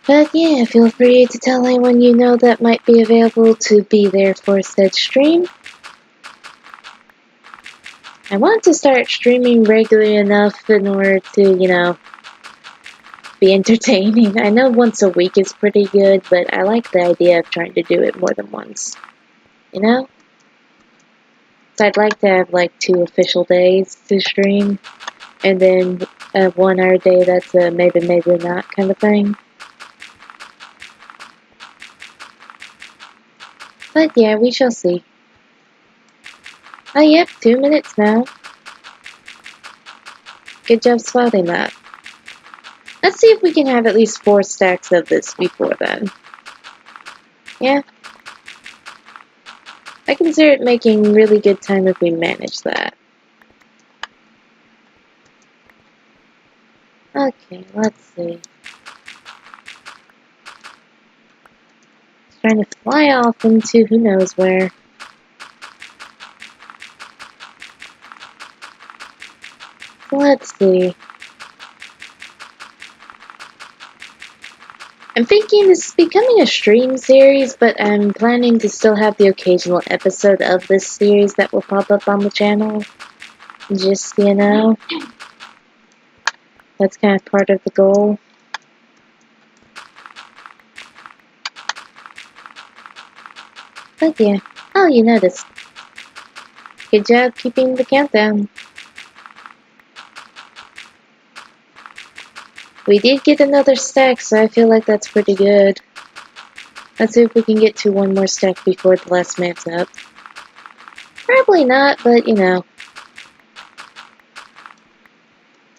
But yeah, feel free to tell anyone you know that might be available to be there for said stream. I want to start streaming regularly enough in order to, be entertaining. I know once a week is pretty good, but I like the idea of trying to do it more than once. You know? So I'd like to have like 2 official days to stream, and then a 1 hour day that's a maybe not kind of thing. But yeah, we shall see. Oh yep, 2 minutes now. Good job spotting that. Let's see if we can have at least 4 stacks of this before then. Yeah. I consider it making really good time if we manage that. Okay, let's see. Trying to fly off into who knows where. Let's see. I'm thinking this is becoming a stream series, but I'm planning to still have the occasional episode of this series that will pop up on the channel. Just, that's kind of part of the goal. But yeah. Oh, you noticed. Good job keeping the countdown. We did get another stack, so I feel like that's pretty good. Let's see if we can get to 1 more stack before the last minute's up. Probably not, but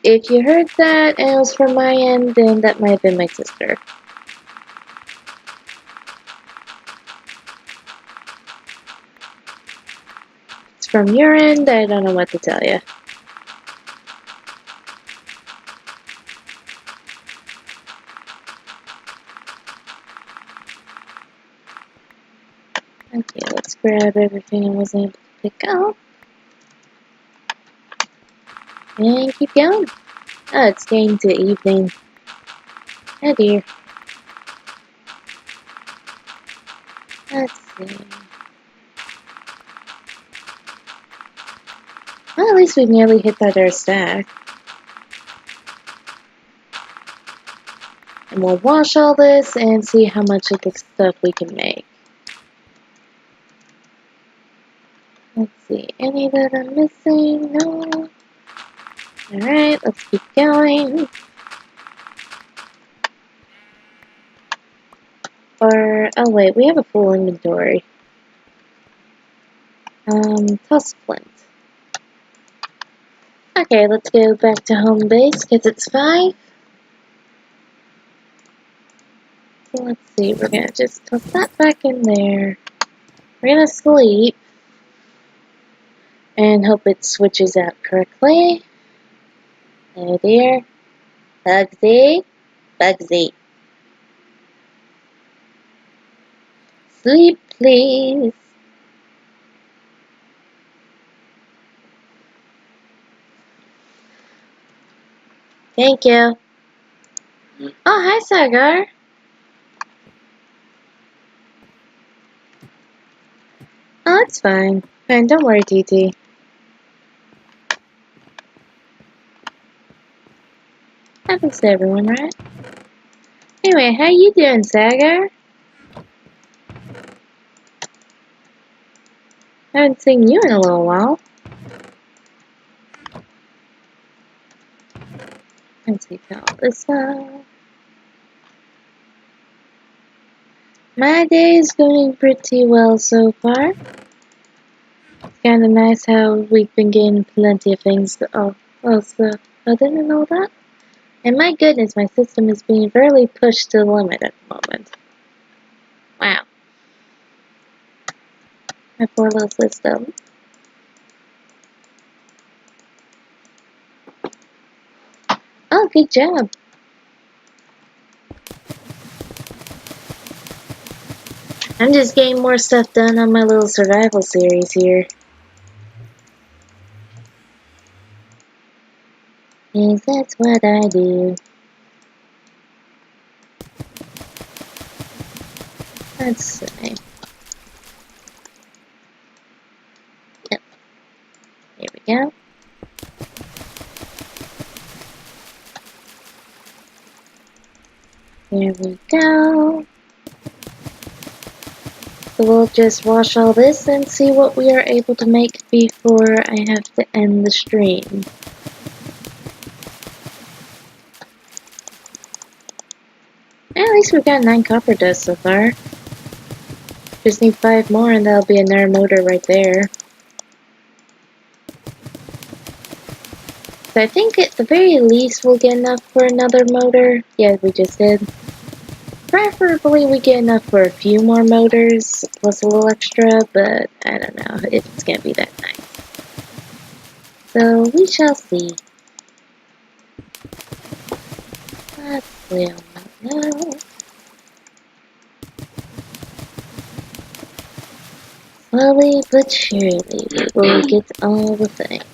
If you heard that and it was from my end, then that might have been my sister. If it's from your end, I don't know what to tell you. Okay, let's grab everything I was able to pick up. And keep going. Oh, it's getting to evening. Oh dear. Let's see. Well, at least we've nearly hit that other stack. And we'll wash all this and see how much of the stuff we can make. see any that I'm missing. No. Alright, let's keep going. Oh wait, we have a full inventory. Toss flint. Okay, let's go back to home base, because it's 5. So let's see, we're gonna just toss that back in there. We're gonna sleep. And hope it switches out correctly. Oh dear. Bugsy. Bugsy. Sleep, please. Thank you. Oh, hi, Sagar. Oh, it's fine. Fine, don't worry, TT. Happens to everyone, right? Anyway, how you doing, Sagar? Haven't seen you in a little while. Let's see, all this up. My day is going pretty well so far. It's kind of nice how we've been getting plenty of things off the button and all that. And my goodness, my system is being really pushed to the limit at the moment. Wow. My poor little system. Oh, good job. I'm just getting more stuff done on my little survival series here. Yes, that's what I do. Let's see. Yep. Here we go. Here we go. So we'll just wash all this and see what we are able to make before I have to end the stream. At least we've got 9 copper dust so far. Just need 5 more and that'll be another motor right there. So I think at the very least we'll get enough for another motor. Yeah, we just did. Preferably we get enough for a few more motors, plus a little extra, but I don't know if it's gonna be that nice. So we shall see. But we'll not know. Slowly but surely we will get all the things.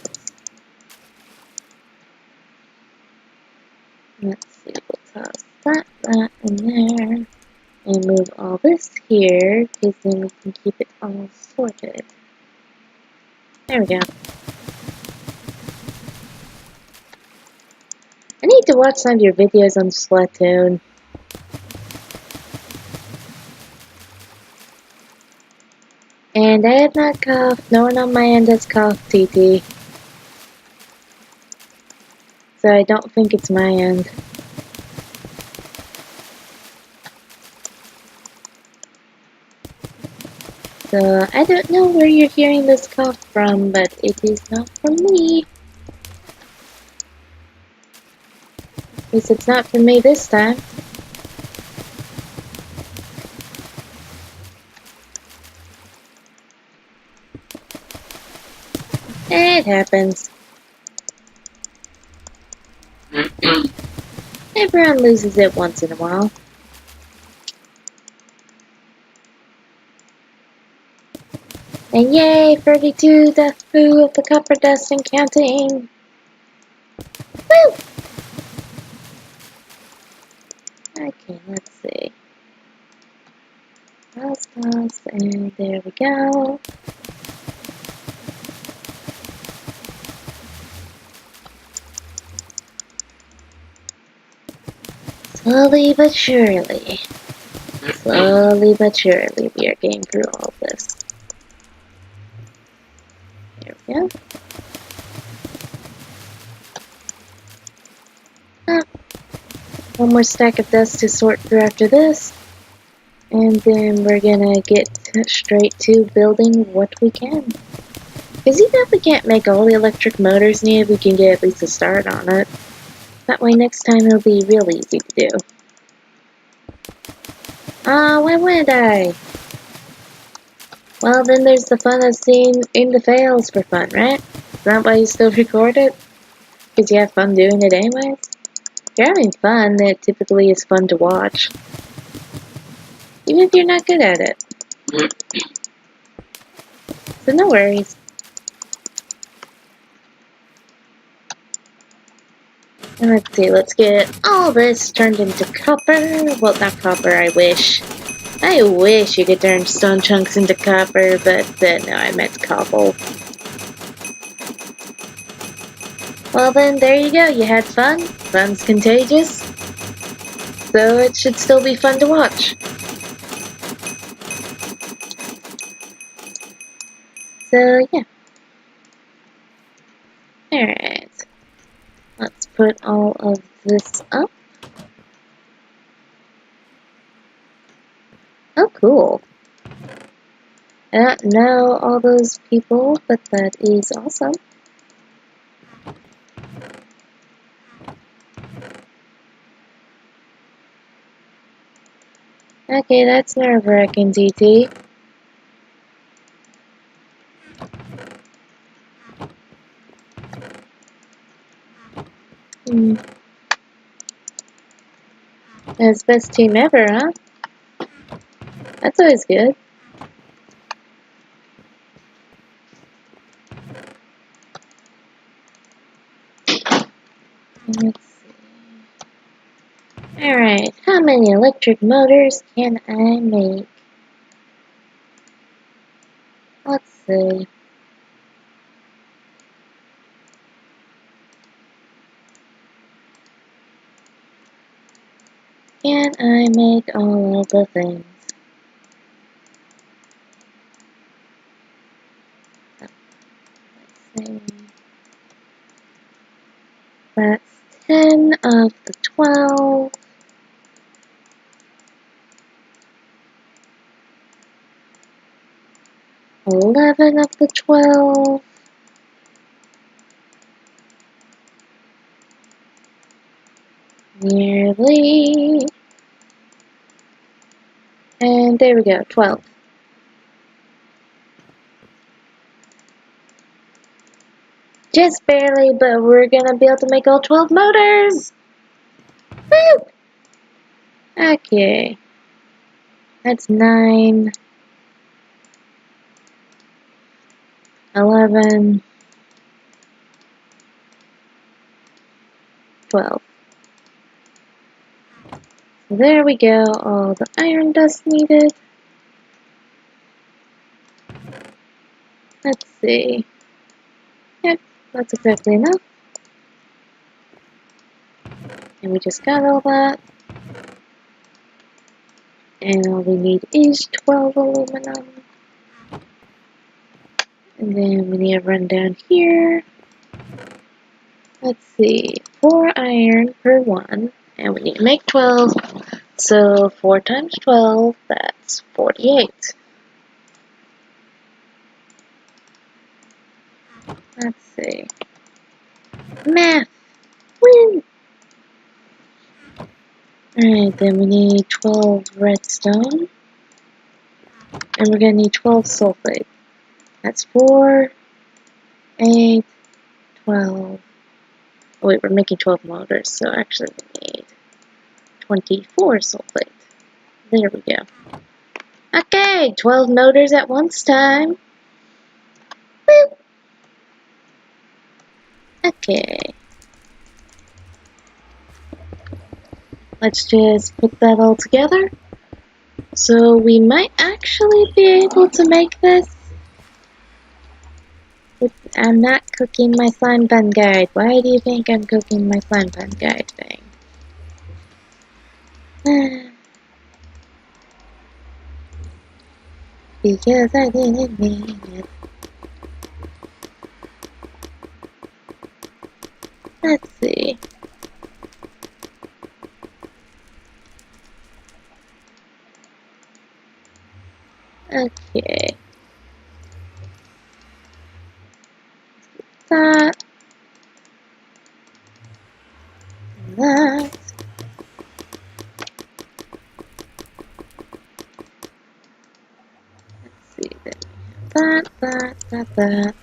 Let's see, we'll toss that in there. And move all this here, because then we can keep it all sorted. There we go. I need to watch some of your videos on Splatoon. And I have not coughed, no one on my end has coughed, TT. So I don't think it's my end. So I don't know where you're hearing this cough from, but it is not from me. At least it's not from me this time. It happens. Everyone loses it once in a while. And yay, 32, the foo of the copper dust and counting. Woo! Okay, let's see. Toss, and there we go. Slowly but surely, we are getting through all of this. Yeah. Ah, one more stack of dust to sort through after this. And then we're gonna get straight to building what we can. Because even if we can't make all the electric motors needed, we can get at least a start on it. That way next time it'll be real easy to do. Ah, why wouldn't I? Well, then there's the fun of seeing in the fails for fun, right? Is that why you still record it? Because you have fun doing it anyways? If you're having fun, it typically is fun to watch. Even if you're not good at it. So no worries. And let's see, let's get all this turned into copper. Well, not copper, I wish. I wish you could turn stone chunks into copper, but no, I meant cobble. Well then, there you go, you had fun. Fun's contagious. So it should still be fun to watch. So yeah. Alright. Let's put all of this up. Oh, cool. I don't know all those people, but that is awesome. Okay, that's nerve-wracking, DT. That's best team ever, huh? That's always good. Let's see. Alright, how many electric motors can I make? Let's see. Can I make all of the things? Let's see. That's 10 of the 12. 11 of the 12. Nearly. And there we go, 12. Just barely, but we're gonna be able to make all 12 motors! Woo! Okay. That's 9. 11. 12. So there we go, all the iron dust needed. Let's see. Yep, that's exactly enough. And we just got all that. And all we need is 12 aluminum. And then we need to run down here. Let's see, 4 iron per 1. And we need to make 12. So 4 times 12, that's 48. Let's see. Math! Woo! Alright, then we need 12 redstone. And we're gonna need 12 sulfate. That's 4, 8, 12. Oh wait, we're making 12 motors, so actually we need 24 sulfate. There we go. Okay, 12 motors at once time. Woo! Okay. Let's just put that all together. So we might actually be able to make this. I'm not cooking my slime bun guide. Why do you think I'm cooking my slime bun guide thing? Because I didn't mean it. Okay. That. And that. Let's see. Then that.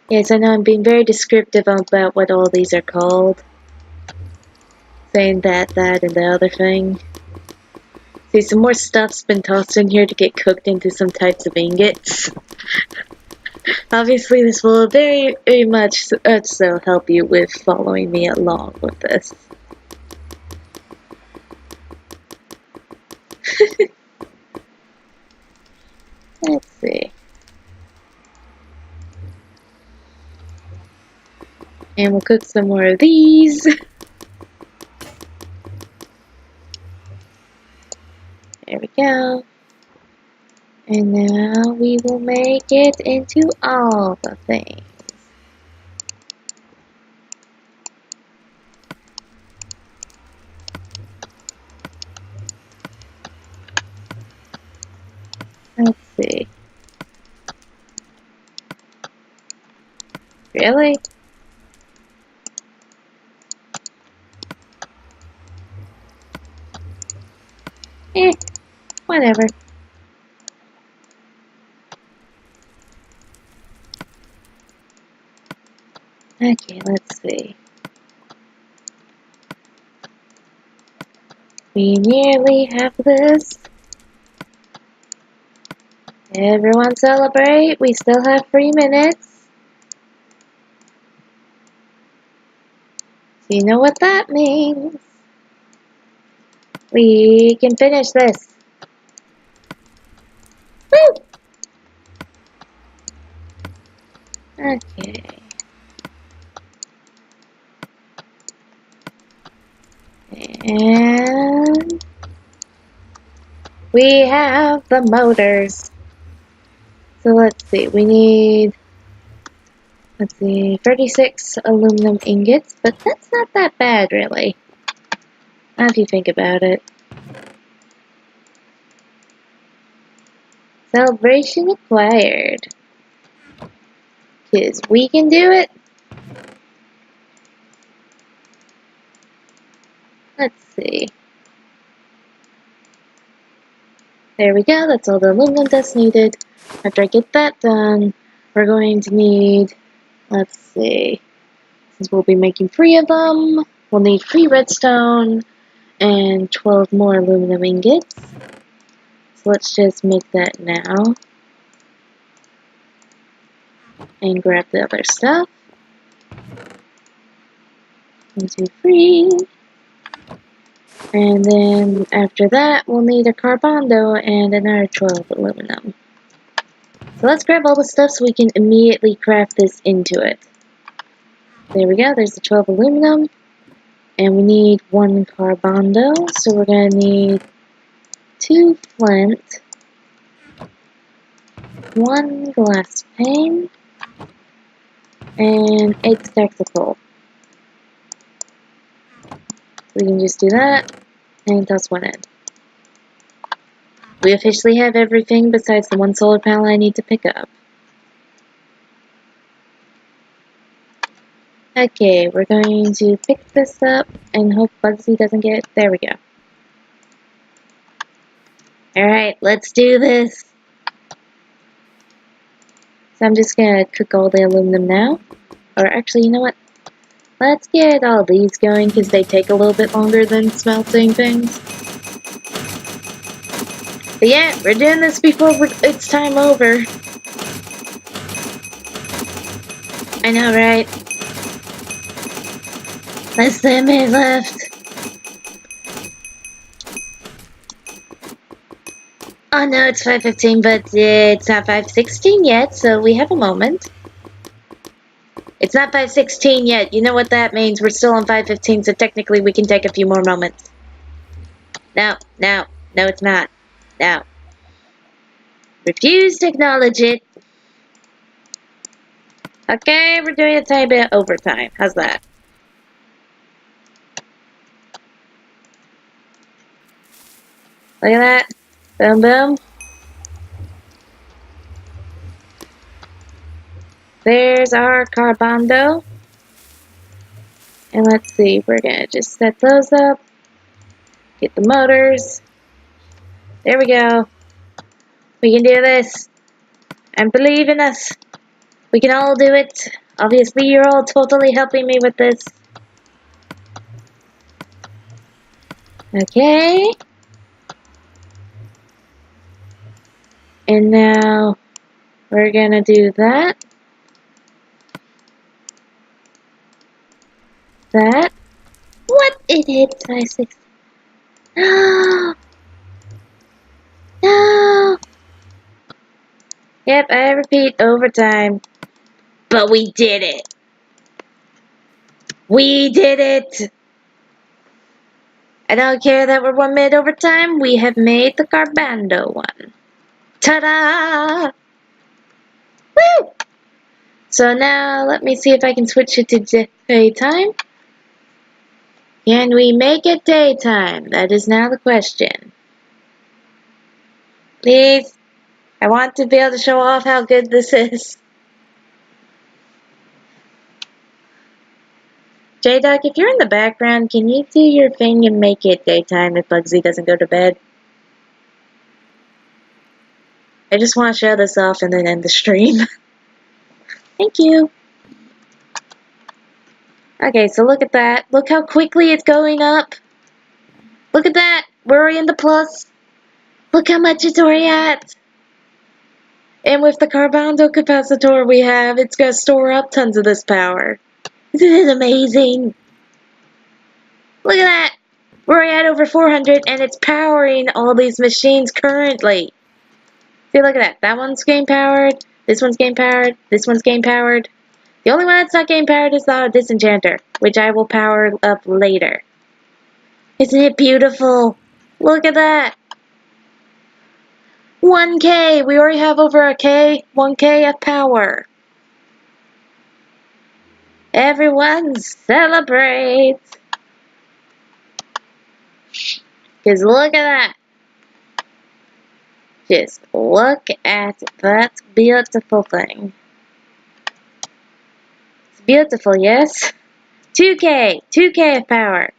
Yes, I know I'm being very descriptive about what all these are called. Saying that, and the other thing. See, some more stuff's been tossed in here to get cooked into some types of ingots. Obviously, this will very, very much so help you with following me along with this. Let's see. And we'll cook some more of these. There we go. And now we will make it into all the things. Let's see. Really? Whatever. Okay, let's see. We nearly have this. Everyone celebrate. We still have 3 minutes. So you know what that means. We can finish this. Woo! Okay. And we have the motors. So let's see, we need, 36 aluminum ingots, but that's not that bad really, now if you think about it. Celebration acquired. Because we can do it. Let's see. There we go, that's all the aluminum that's needed. After I get that done, we're going to need, let's see, since we'll be making 3 of them, we'll need 3 redstone and 12 more aluminum ingots. So let's just make that now. And grab the other stuff. 1, 2, 3. And then after that, we'll need a Carbonado and another 12 aluminum. So let's grab all the stuff so we can immediately craft this into it. There we go, there's the 12 aluminum. And we need 1 Carbonado, so we're going to need 2 flint, 1 glass pane, and 8 stacks of coal. We can just do that, and toss 1 in. We officially have everything besides the 1 solar panel I need to pick up. Okay, we're going to pick this up and hope Bugsy doesn't get it. There we go. Alright, let's do this. So I'm just gonna cook all the aluminum now. Or actually, you know what? Let's get all these going because they take a little bit longer than smelting things. But yeah, we're doing this before it's time over. I know, right? Less than a minute left. Oh no, it's 5:15, but it's not 5:16 yet, so we have a moment. It's not 5:16 yet. You know what that means. We're still on 5:15, so technically we can take a few more moments. No, it's not. No. Refuse to acknowledge it. Okay, we're doing a tiny bit of overtime. How's that? Look at that. Boom, boom. There's our Carbonado. And let's see, we're gonna just set those up. Get the motors. There we go. We can do this. And believe in us. We can all do it. Obviously, you're all totally helping me with this. Okay. And now we're gonna do that. That. What? It hit size 6. No! No! Yep, I repeat, overtime. But we did it! We did it! I don't care that we're 1 minute overtime, we have made the Carbonado one. Ta-da! Woo! So now, let me see if I can switch it to daytime. Can we make it daytime? That is now the question. Please, I want to be able to show off how good this is. J-Duck, if you're in the background, can you do your thing and make it daytime if Bugsy doesn't go to bed? I just want to show this off and then end the stream. Thank you. Okay, so look at that. Look how quickly it's going up. Look at that. We're already in the plus. Look how much it's already at. And with the Carbonado capacitor we have, it's going to store up tons of this power. Isn't it amazing? Look at that. We're already at over 400 and it's powering all these machines currently. See, look at that. That one's game powered. This one's game powered. This one's game powered. The only one that's not game powered is the Disenchanter, which I will power up later. Isn't it beautiful? Look at that. 1K. We already have over a K. 1K of power. Everyone celebrate. Because look at that. Just look at that beautiful thing. It's beautiful, yes? 2K. 2K of power.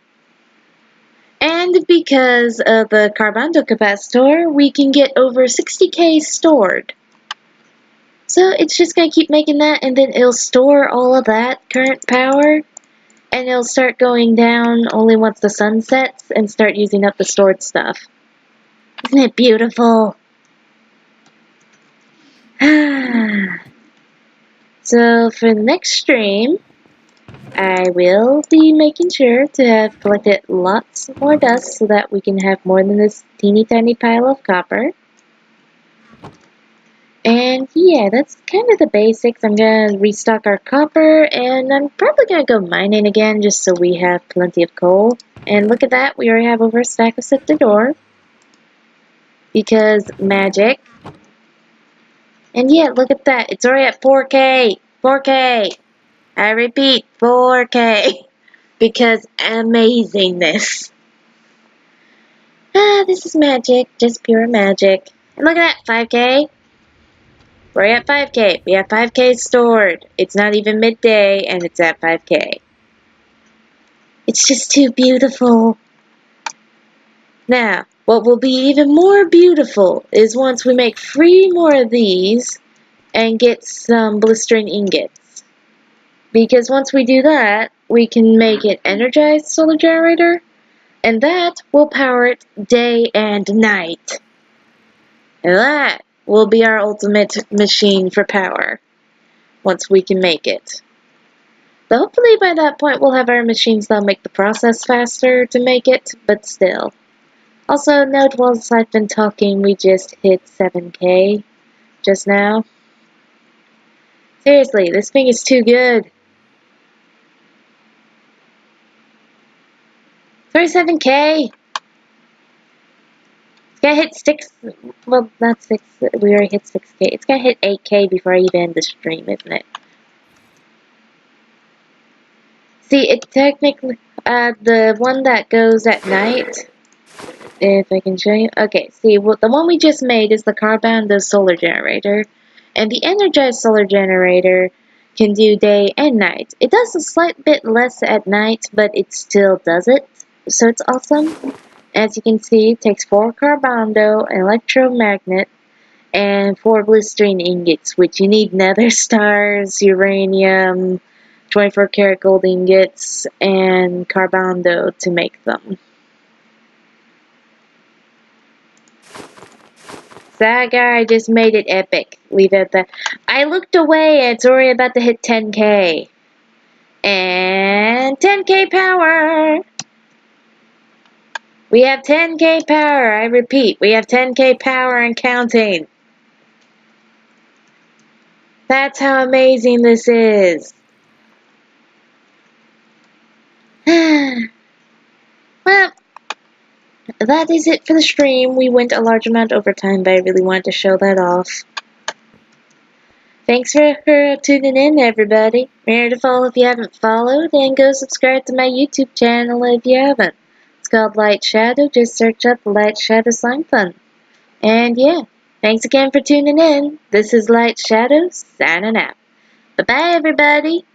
And because of the Carbonado capacitor, we can get over 60K stored. So it's just going to keep making that, and then it'll store all of that current power, and it'll start going down only once the sun sets and start using up the stored stuff. Isn't it beautiful? So for the next stream, I will be making sure to have collected lots more dust so that we can have more than this teeny tiny pile of copper. And yeah, that's kind of the basics. I'm going to restock our copper, and I'm probably going to go mining again just so we have plenty of coal. And look at that, we already have over a stack of sifted ore. Because magic. And yeah, look at that, it's already at 4K! 4K! I repeat, 4K! Because amazingness. This is magic, just pure magic. And look at that, 5K! We're at 5K. We have 5K stored. It's not even midday, and it's at 5K. It's just too beautiful. Now, what will be even more beautiful is once we make 3 more of these and get some blistering ingots. Because once we do that, we can make an energized solar generator, and that will power it day and night. And that will be our ultimate machine for power, once we can make it. But hopefully by that point we'll have our machines that'll make the process faster to make it, but still. Also, note whilst I've been talking, we just hit 7K just now. Seriously, this thing is too good. 37K! It's gonna hit 6, well, not 6, we already hit 6K. It's gonna hit 8K before I even end the stream, isn't it? See, it technically, the one that goes at night, if I can show you. Okay, see, well, the one we just made is the Carbonado solar generator. And the energized solar generator can do day and night. It does a slight bit less at night, but it still does it, so it's awesome. As you can see, it takes 4 Carbonado, an electromagnet, and 4 blistering ingots, which you need nether stars, uranium, 24 karat gold ingots, and Carbonado to make them. That guy just made it epic. Leave it at that. I looked away and it's already about to hit 10k. And 10k power! We have 10k power, I repeat, we have 10k power and counting. That's how amazing this is. Well, that is it for the stream. We went a large amount over time, but I really wanted to show that off. Thanks for tuning in, everybody. Remember to follow if you haven't followed, and go subscribe to my YouTube channel if you haven't. It's called Light Shadow. Just search up Light Shadow Slimefun. And yeah, thanks again for tuning in. This is Light Shadow, signing out. Bye-bye, everybody.